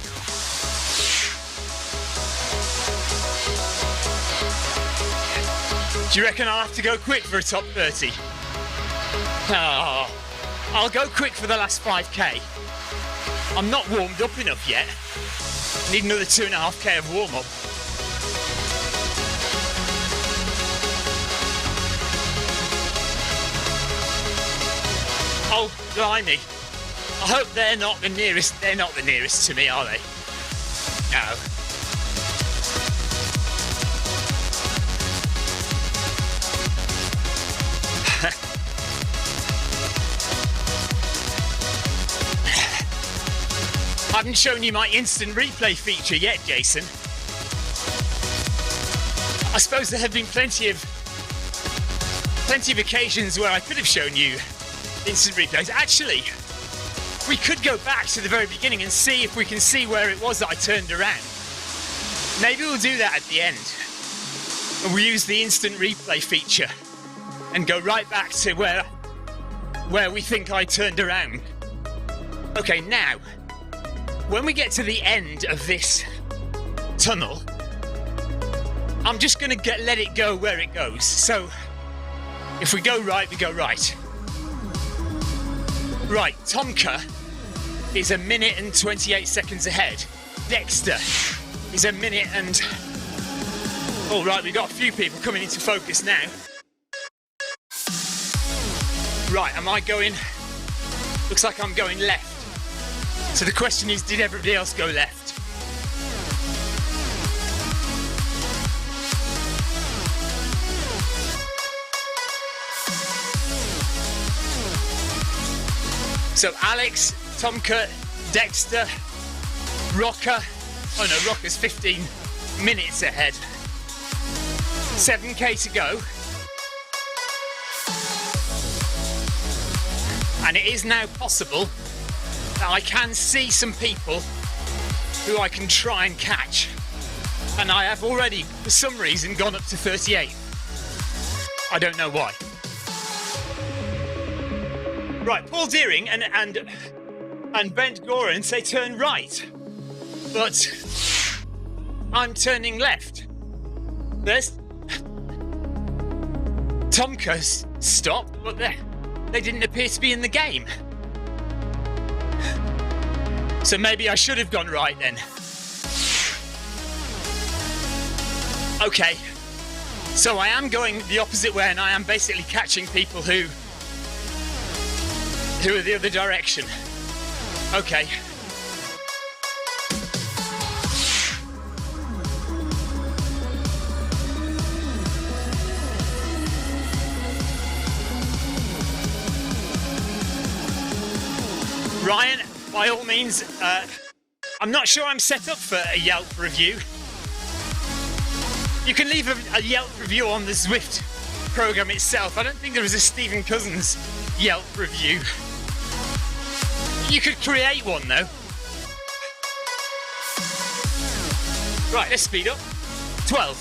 Do you reckon I'll have to go quick for a top 30? Oh, I'll go quick for the last 5k. I'm not warmed up enough yet. Need another 2.5k of warm up. Oh, blimey. I hope they're not the nearest. They're not the nearest to me, are they? No. I haven't shown you my instant replay feature yet, Jason. I suppose there have been plenty of occasions where I could have shown you instant replays. Actually, we could go back to the very beginning and see if we can see where it was that I turned around. Maybe we'll do that at the end. And we'll use the instant replay feature and go right back to where we think I turned around. Okay, now, when we get to the end of this tunnel, I'm just going to let it go where it goes. So, if we go right, we go right. Right, Tomka is 1 minute and 28 seconds ahead. Dexter is 1 minute and... All right, we've got a few people coming into focus now. Right, am I going... Looks like I'm going left. So the question is, did everybody else go left? So Alex, Tomka, Dexter, Rocker. Oh no, Rocker's 15 minutes ahead. 7k to go. And it is now possible that I can see some people who I can try and catch. And I have already, for some reason, gone up to 38. I don't know why. Right, Paul Deering and Bent Goran say turn right. But I'm turning left. There's Tomka's stop, but they didn't appear to be in the game. So maybe I should have gone right then. Okay, so I am going the opposite way, and I am basically catching people who are the other direction. Okay. Ryan, by all means, I'm not sure I'm set up for a Yelp review. You can leave a Yelp review on the Zwift program itself. I don't think there is a Stephen Cousins Yelp review. You could create one though. Right, let's speed up. 12.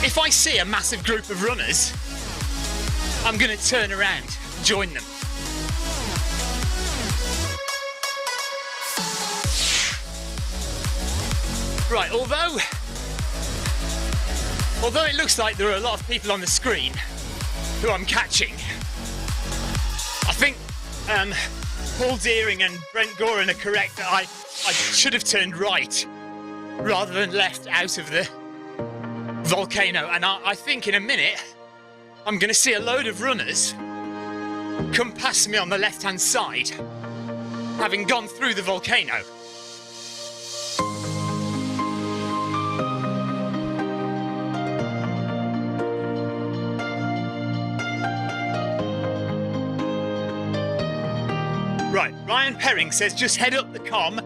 If I see a massive group of runners, I'm going to turn around and join them. Right, although it looks like there are a lot of people on the screen who I'm catching, I think Paul Deering and Brent Goran are correct that I should have turned right rather than left out of the volcano. And I think in a minute I'm going to see a load of runners come past me on the left-hand side, having gone through the volcano. Right, Ryan Perring says just head up the comm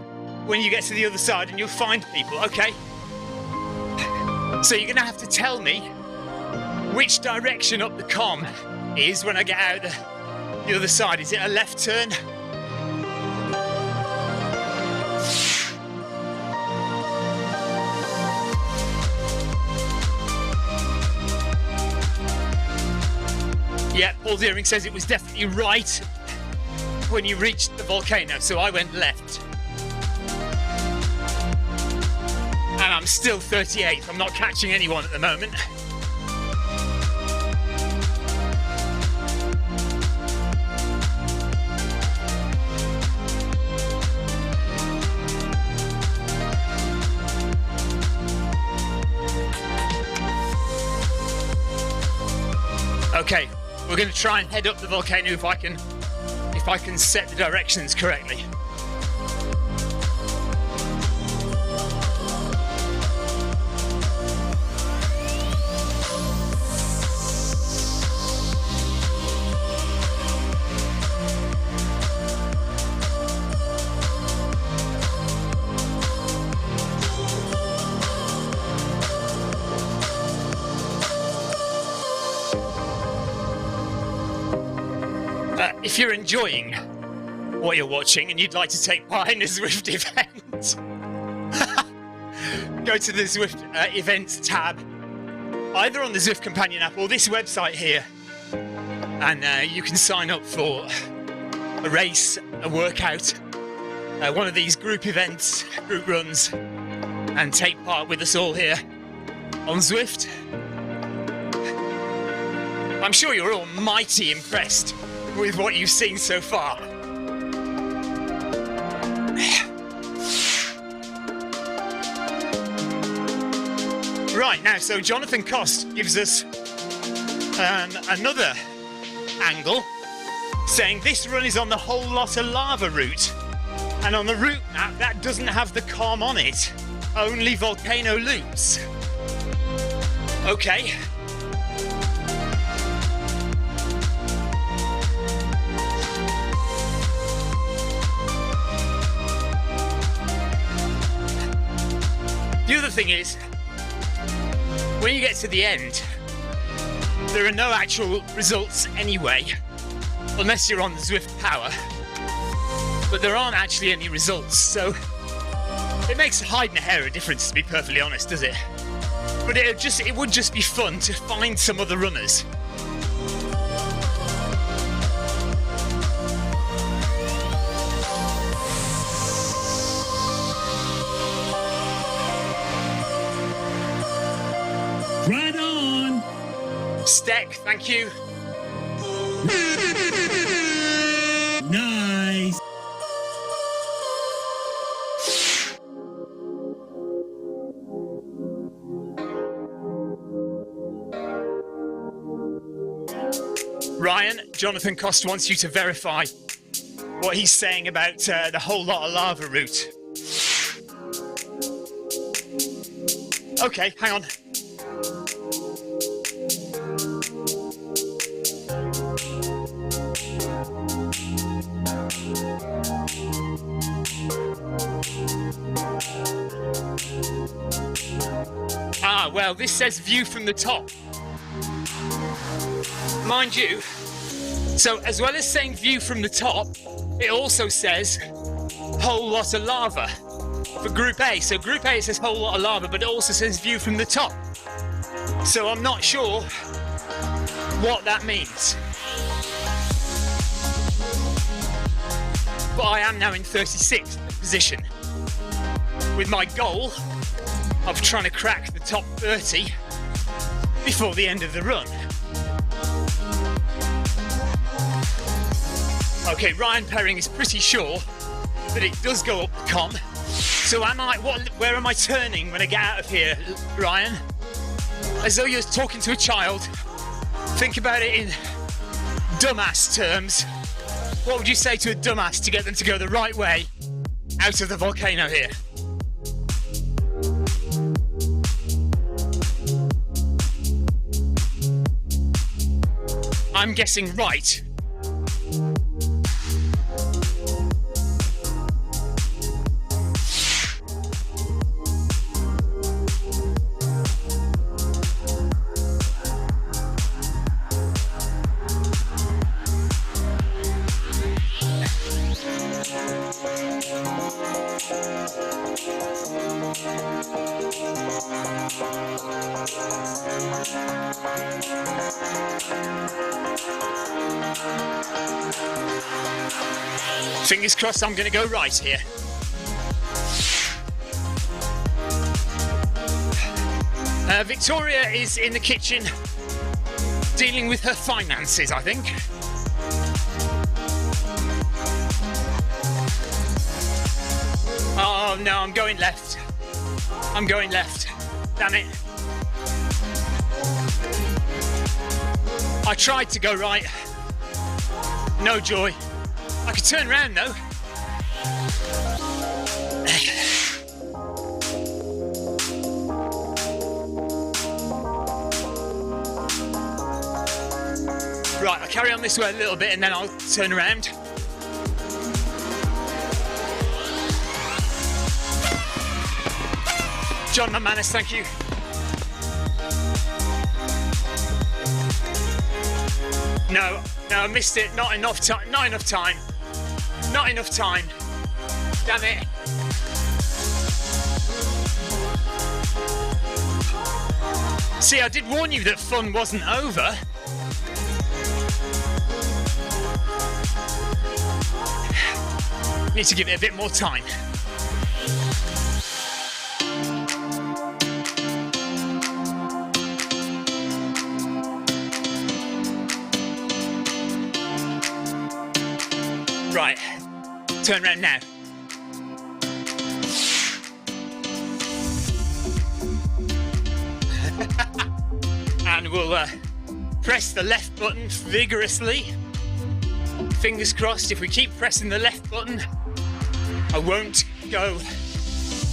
when you get to the other side and you'll find people. Okay. So you're going to have to tell me which direction up the comm is when I get out the other side. Is it a left turn? Yeah, Paul Deering says it was definitely right when you reached the volcano, so I went left. And I'm still 38th. I'm not catching anyone at the moment. Okay, we're going to try and head up the volcano if I can set the directions correctly. If you're enjoying what you're watching and you'd like to take part in a Zwift event, go to the Zwift events tab, either on the Zwift companion app or this website here, and you can sign up for a race, a workout, one of these group events, group runs, and take part with us all here on Zwift. I'm sure you're all mighty impressed with what you've seen so far. Right, now, so Jonathan Cost gives us another angle, saying this run is on the Whole Lotta Lava route, and on the route map that doesn't have the comm on it, only volcano loops. Okay. The other thing is, when you get to the end, there are no actual results anyway, unless you're on the Zwift Power, but there aren't actually any results, so it makes hide and hair a difference, to be perfectly honest, does it? But it would just be fun to find some other runners.
Right on.
Steck, thank you.
Nice.
Ryan, Jonathan Cost wants you to verify what he's saying about the whole lot of lava route. Okay, hang on. Ah, well, this says view from the top. Mind you, so as well as saying view from the top, it also says whole lot of lava for Group A. So Group A says whole lot of lava, but it also says view from the top. So I'm not sure what that means. But I am now in 36th position, with my goal of trying to crack the top 30 before the end of the run. Okay, Ryan Perring is pretty sure that it does go up the comp. So where am I turning when I get out of here, Ryan? As though you're talking to a child. Think about it in dumbass terms. What would you say to a dumbass to get them to go the right way out of the volcano here? I'm guessing right. Fingers crossed I'm going to go right here. Victoria is in the kitchen dealing with her finances, I think. Oh no, I'm going left. I'm going left. Damn it. I tried to go right. No joy. I could turn around though. Right, I'll carry on this way a little bit and then I'll turn around. John McManus, thank you. No, I missed it. Not enough time. Not enough time. Not enough time. Damn it. See, I did warn you that fun wasn't over. Need to give it a bit more time. Right, turn around now. And we'll press the left button vigorously. Fingers crossed, if we keep pressing the left button, I won't go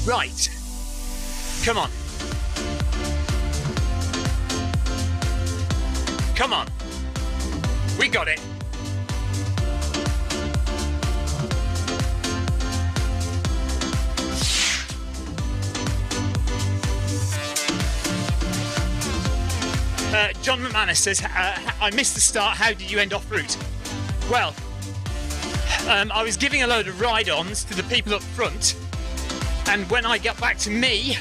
right. Come on. Come on. We got it. John McManus says, I missed the start, how did you end off route? Well, I was giving a load of ride-ons to the people up front, and when I got back to me,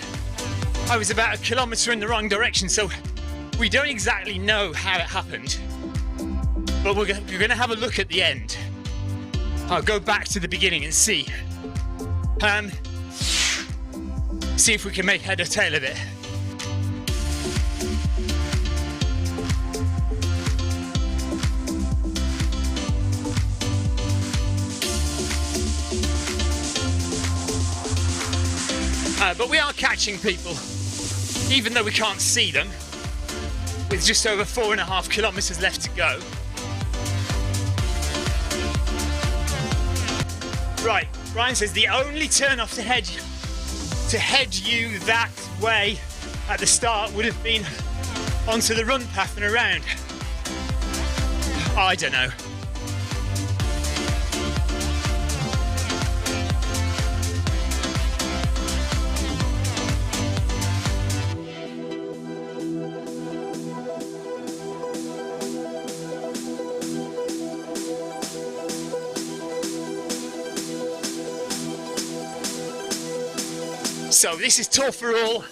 I was about 1 kilometre in the wrong direction, so we don't exactly know how it happened, but we're going to have a look at the end. I'll go back to the beginning and see. See if we can make head or tail of it. but we are catching people, even though we can't see them, with just over 4.5 kilometres left to go. Right, Ryan says the only turn off to head you that way at the start would have been onto the run path and around. I don't know. So this is Tour for All,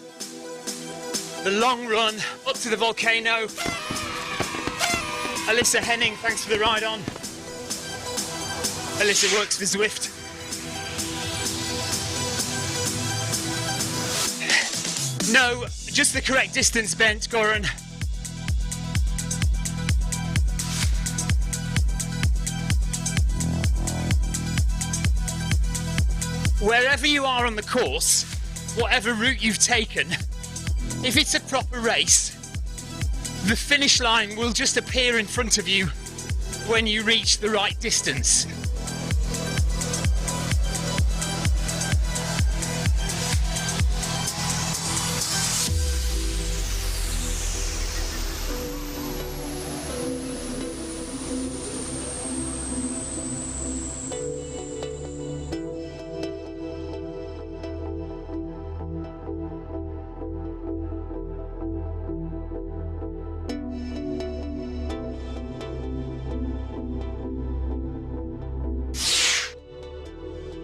the long run up to the volcano. Alyssa Henning, thanks for the ride on. Alyssa works for Zwift. No, just the correct distance, Bent, Goran. Wherever you are on the course, whatever route you've taken, if it's a proper race, the finish line will just appear in front of you when you reach the right distance.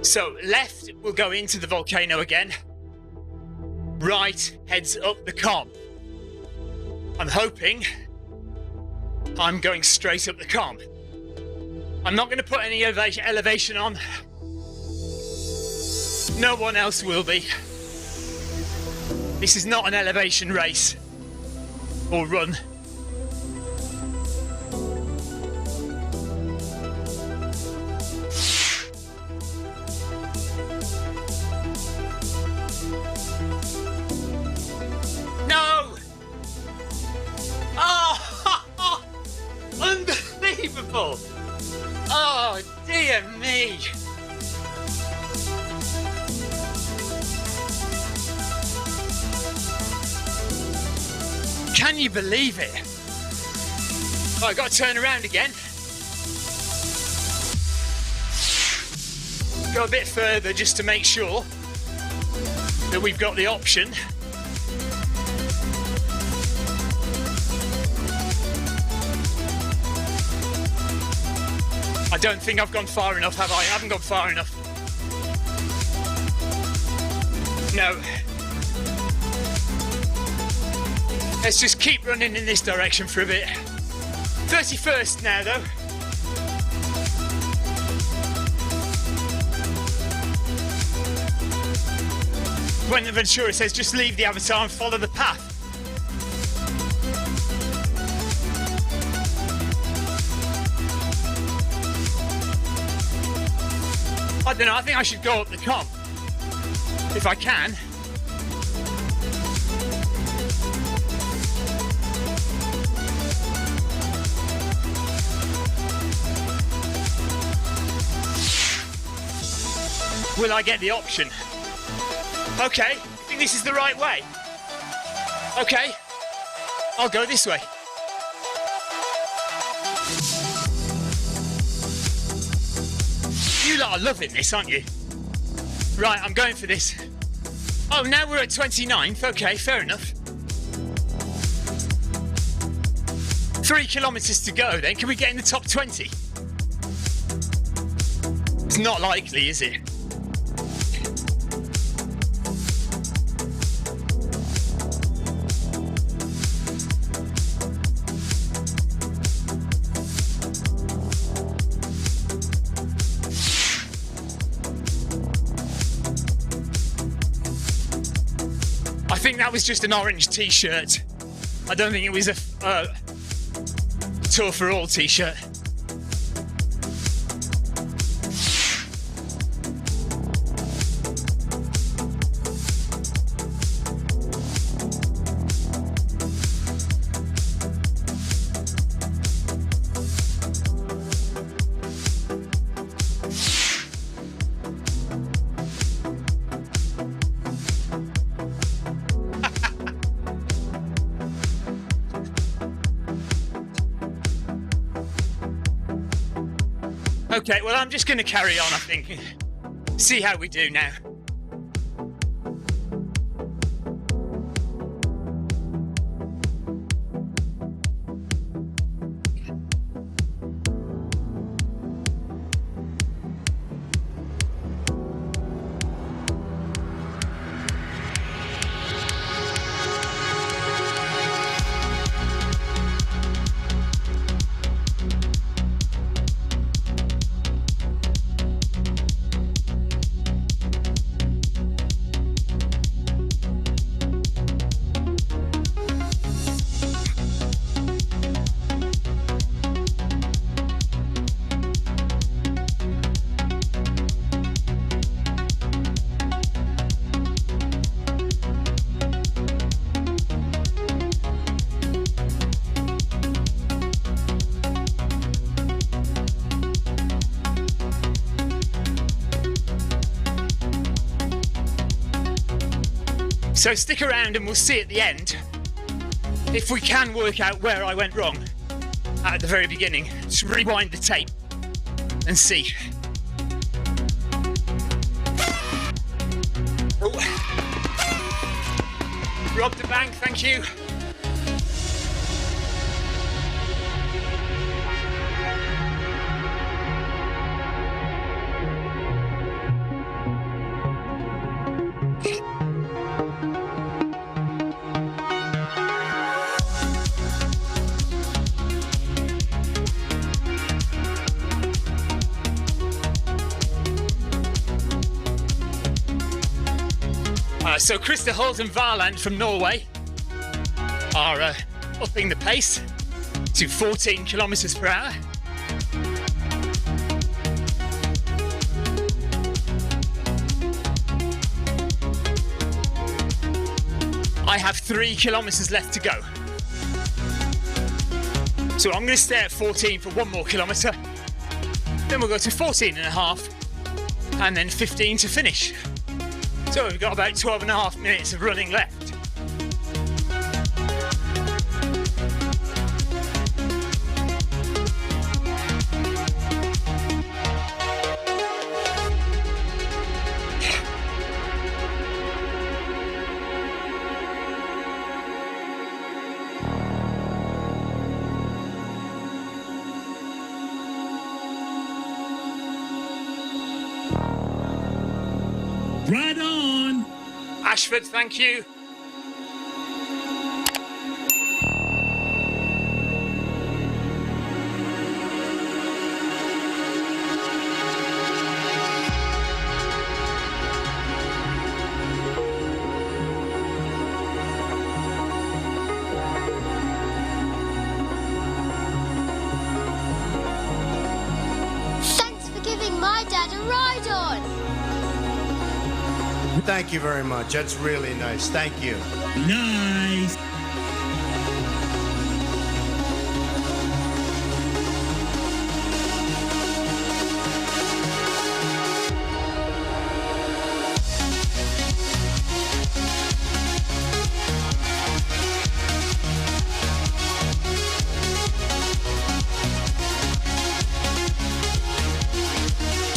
So left will go into the volcano again. Right heads up the com. I'm hoping I'm going straight up the com. I'm not going to put any elevation on. No one else will be. This is not an elevation race or run. No! Oh, unbelievable! Oh, dear me! Can you believe it? Oh, I've got to turn around again. Go a bit further just to make sure that we've got the option. I don't think I've gone far enough, have I? I haven't gone far enough. No. Let's just keep running in this direction for a bit. 31st now, though. When the Ventura says just leave the avatar and follow the path. I don't know, I think I should go up the com. If I can. Will I get the option? Okay, I think this is the right way. Okay, I'll go this way. You lot are loving this, aren't you? Right, I'm going for this. Oh, now we're at 29th. Okay, fair enough. 3 kilometres to go then. Can we get in the top 20? It's not likely, is it? I think that was just an orange t-shirt. I don't think it was a Tour for All t-shirt. Okay, well, I'm just going to carry on, I think. See how we do now. So stick around and we'll see at the end if we can work out where I went wrong at the very beginning. Just rewind the tape and see. Oh. Rob the bank, thank you. So Krista Holt and Varland from Norway are upping the pace to 14 kilometers per hour. I have 3 kilometers left to go. So I'm going to stay at 14 for 1 more kilometer. Then we'll go to 14 and a half and then 15 to finish. So we've got about 12 and a half minutes of running left.
Right on.
Ashford, thank you.
Thanks for giving my dad a ride on.
Thank you very much. That's really nice. Thank you.
Nice.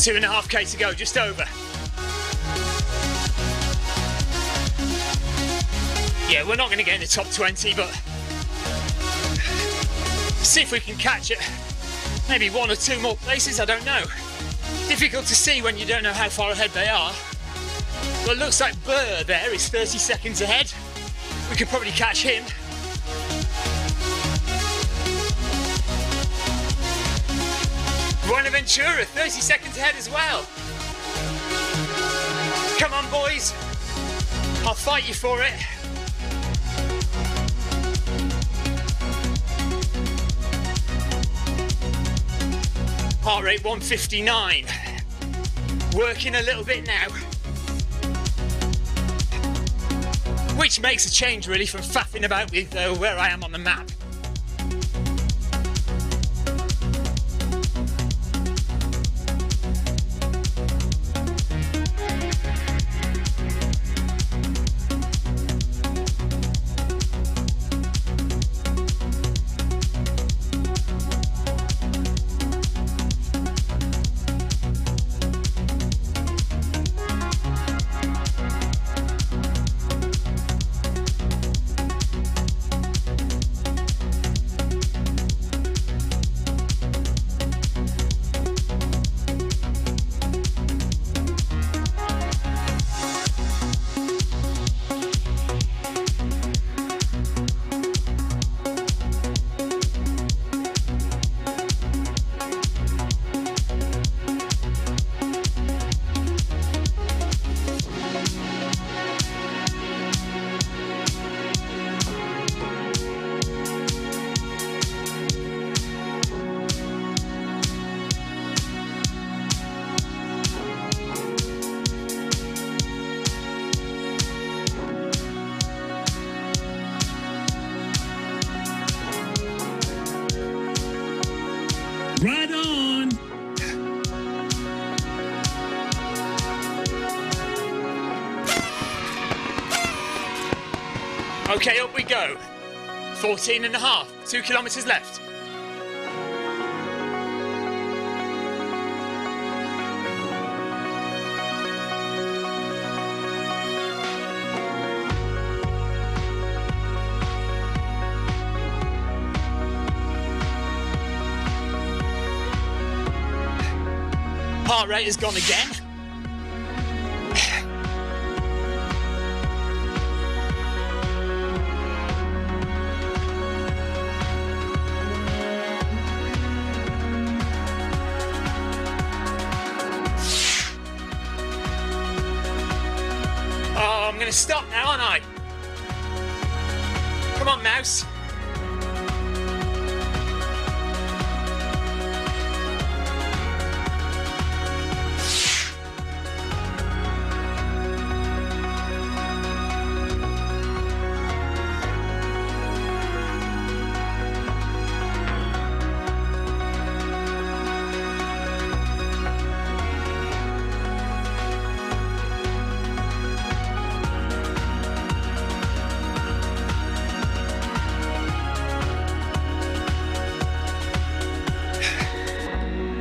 Two and a half K to go, just over. Yeah, we're not going to get in the top 20, but see if we can catch it. Maybe 1 or 2 more places, I don't know. Difficult to see when you don't know how far ahead they are. Well, it looks like Burr there is 30 seconds ahead. We could probably catch him. Buenaventura, 30 seconds ahead as well. Come on, boys. I'll fight you for it. Heart rate 159. Working a little bit now. Which makes a change really from faffing about with where I am on the map.
Right on.
Okay, up we go. 14 and a half, 2 kilometres left. Heart rate has gone again. Oh, I'm gonna stop now, aren't I? Come on, mouse.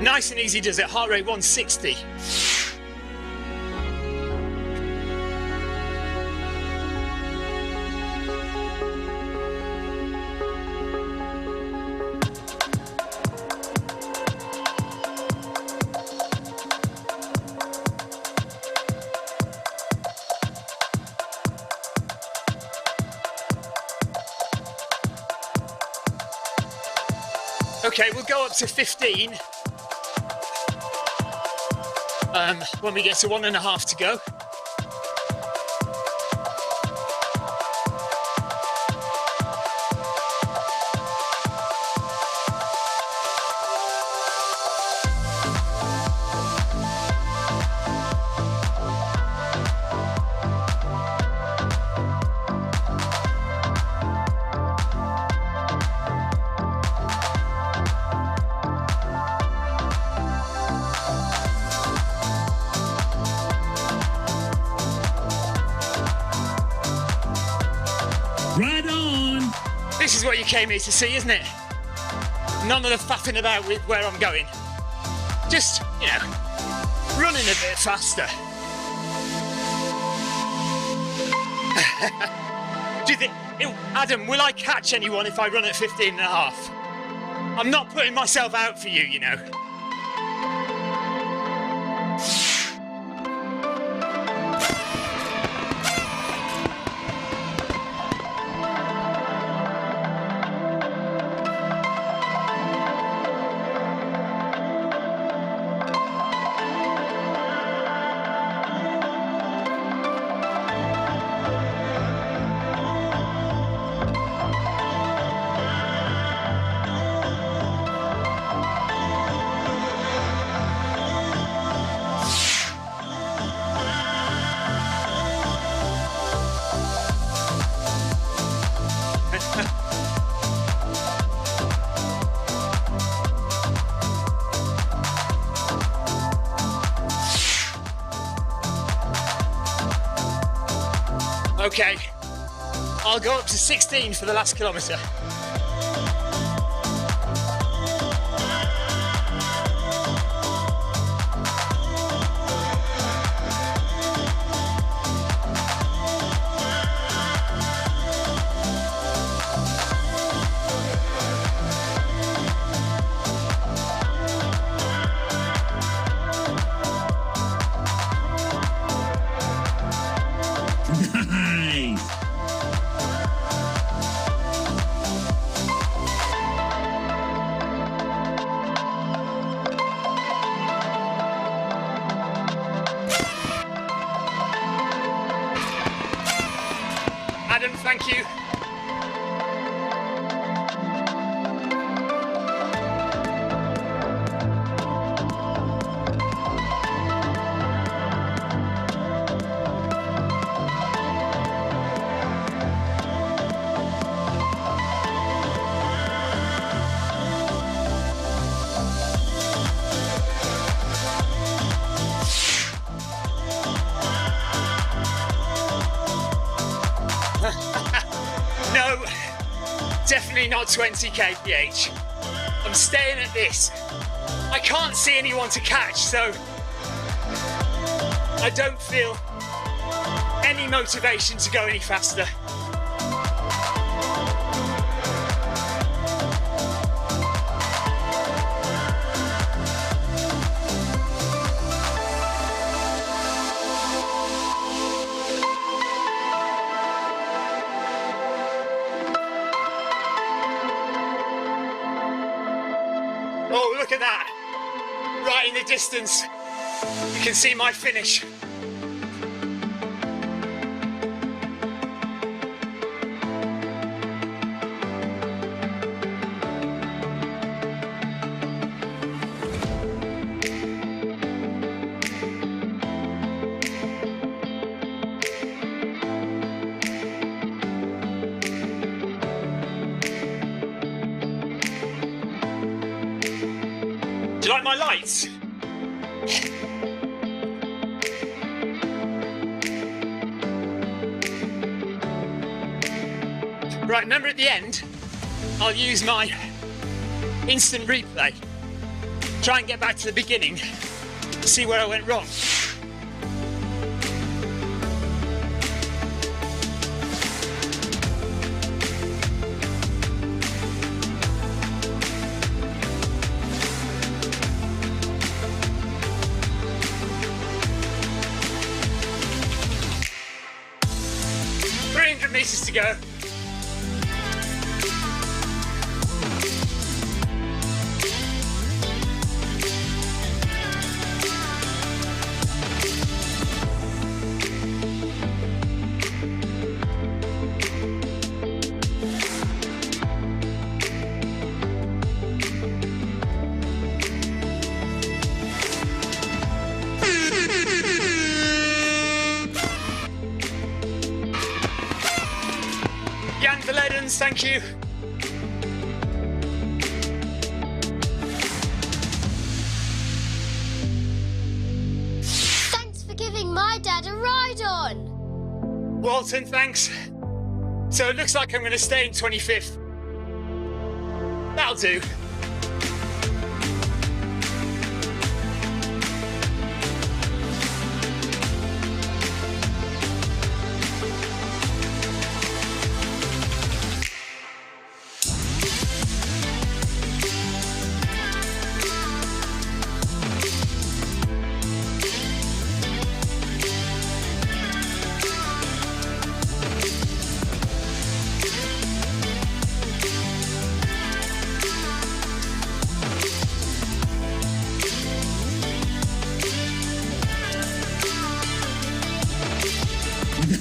Nice and easy does it, heart rate 160. Okay, we'll go up to 15. When we get to 1.5 to go.
Right on.
This is what you came here to see, isn't it? None of the faffing about with where I'm going. Just, you know, running a bit faster. Do you think, Adam, will I catch anyone if I run at 15.5? I'm not putting myself out for you, you know. Okay, I'll go up to 16 for the last kilometre.
Nice.
Adam, thank you. definitely not 20 kph. I'm staying at this. I can't see anyone to catch, so I don't feel any motivation to go any faster. Oh, look at that. Right in the distance. You can see my finish. Do you like my lights? Right, remember at the end, I'll use my instant replay. Try and get back to the beginning, see where I went wrong. Meters to go. Thank you.
Thanks for giving my dad a ride on.
Walton, thanks. So it looks like I'm going to stay in 25th. That'll do.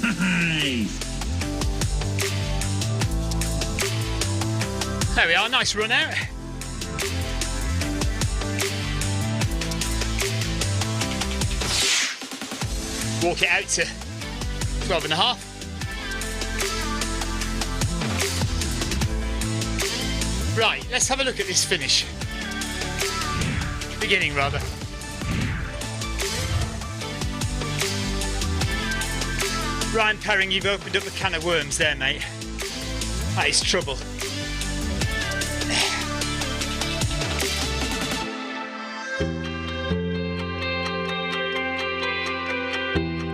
Nice.
There we are, nice run out. Walk it out to 12 and a half. Right, let's have a look at this finish. Beginning, rather. Ryan Perring, you've opened up a can of worms there, mate. That is trouble.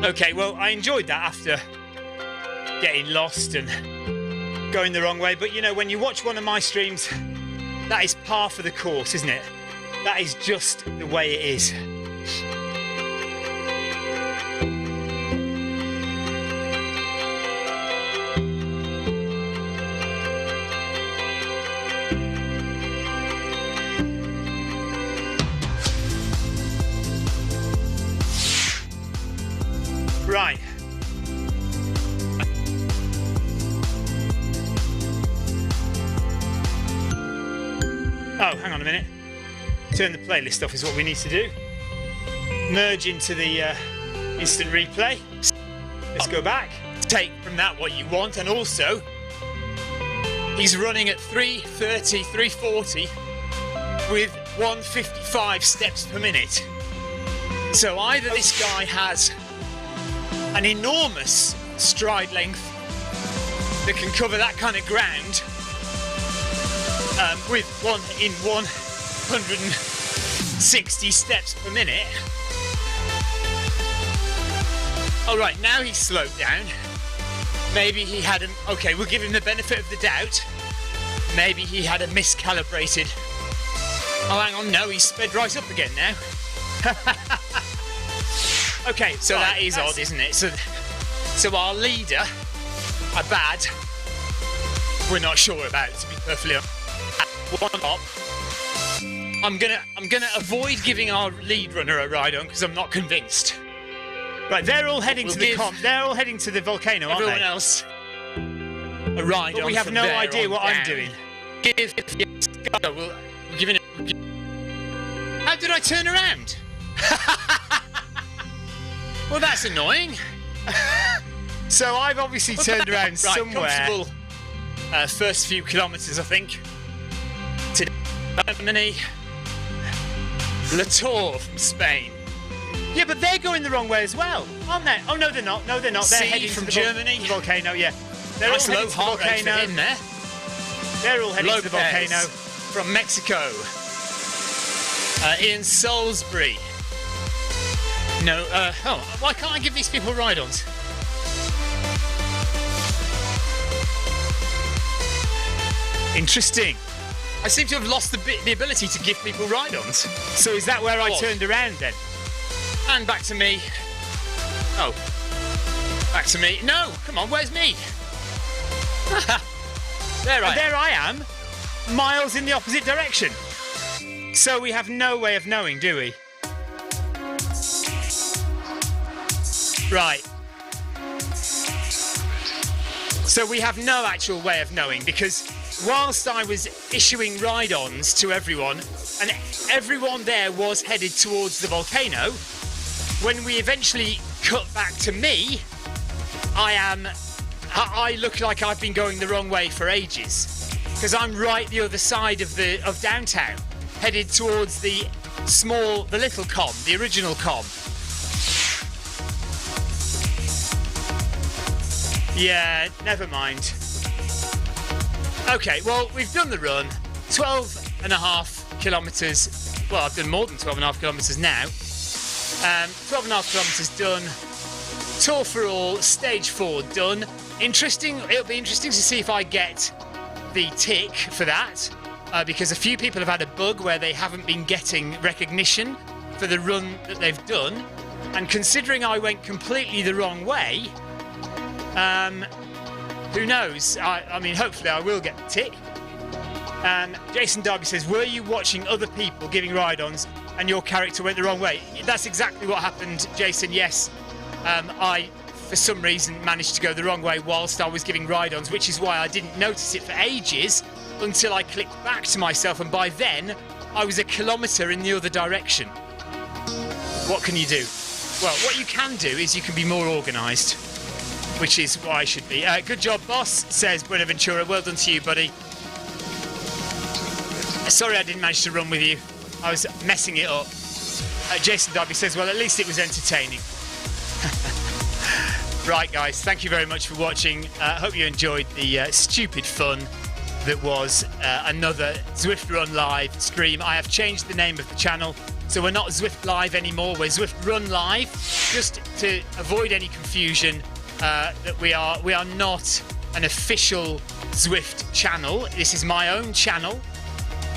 Okay, well, I enjoyed that after getting lost and going the wrong way. But, you know, when you watch one of my streams, that is par for the course, isn't it? That is just the way it is. Right. Oh, hang on a minute. Turn the playlist off is what we need to do. Merge into the instant replay. Let's go back. Take from that what you want, and also he's running at 330, 340 with 155 steps per minute. So either this guy has an enormous stride length that can cover that kind of ground, with 160 steps per minute. All right, now he's slowed down. Maybe he had a... Okay, we'll give him the benefit of the doubt. Maybe he had a miscalibrated... Oh, hang on, no, he's sped right up again now. Okay, so right, that is odd, isn't it? So our leader, a bad, we're not sure about, to be perfectly honest. One up. I'm gonna avoid giving our lead runner a ride on because I'm not convinced. Right, they're all heading to the They're all heading to the volcano, aren't they? Everyone else a ride on. But we have no idea what I'm doing. We'll give it. How did I turn around? Well, that's annoying. So I've obviously turned around somewhere. Comfortable. First few kilometres, I think. To Germany. La Tour from Spain. Yeah, but they're going the wrong way as well, aren't they? Oh no, they're not. No, they're not. They're heading from Germany. The volcano. Yeah. They're all heading to the volcano. In there. They're all heading to the volcano
from Mexico. Ian Salisbury. No, why can't I give these people ride-ons? Interesting. I seem to have lost the ability to give people ride-ons.
So is that where I turned around then?
And back to me. Oh. Back to me. No, come on, where's me? There I am, miles in the opposite direction.
So we have no way of knowing, do we? Right. So we have no actual way of knowing, because whilst I was issuing ride-ons to everyone, and everyone there was headed towards the volcano, when we eventually cut back to me, I look like I've been going the wrong way for ages, because I'm right the other side of downtown, headed towards the little com, the original com. Yeah, never mind. Okay, well, we've done the run. 12.5 kilometres. Well, I've done more than 12.5 kilometres now. 12.5 kilometres done. Tour for all, stage 4 done. Interesting. It'll be interesting to see if I get the tick for that, because a few people have had a bug where they haven't been getting recognition for the run that they've done. And considering I went completely the wrong way, who knows? I mean, hopefully I will get the tick. Jason Darby says, were you watching other people giving ride-ons and your character went the wrong way? That's exactly what happened, Jason. Yes, I, for some reason, managed to go the wrong way whilst I was giving ride-ons, which is why I didn't notice it for ages until I clicked back to myself, and by then I was a kilometre in the other direction. What can you do? Well, what you can do is you can be more organised, which is what I should be. Good job, boss, says Buenaventura. Well done to you, buddy. Sorry I didn't manage to run with you. I was messing it up. Jason Darby says, well, at least it was entertaining. Right, guys, thank you very much for watching. Hope you enjoyed the stupid fun that was another Zwift Run Live stream. I have changed the name of the channel, so we're not Zwift Live anymore. We're Zwift Run Live, just to avoid any confusion. That we are not an official Zwift channel. This is my own channel,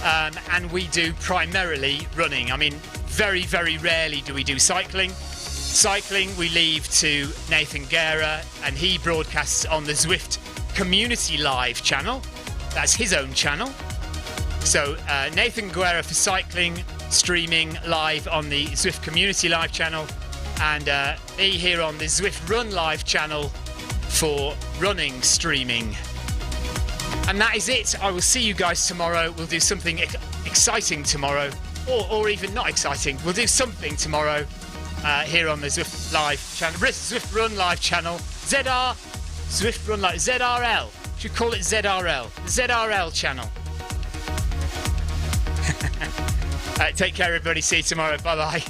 and we do primarily running. I mean, very, very rarely do we do cycling. Cycling we leave to Nathan Guerra, and he broadcasts on the Zwift Community Live channel. That's his own channel. So Nathan Guerra for cycling, streaming live on the Zwift Community Live channel, and me here on the Zwift Run Live channel for running streaming. And that is it. I will see you guys tomorrow. We'll do something exciting tomorrow, or even not exciting. We'll do something tomorrow here on the Zwift Live channel, Zwift Run Live channel. Zwift Run Live, ZRL. Should call it ZRL. ZRL channel. Take care, everybody. See you tomorrow. Bye bye.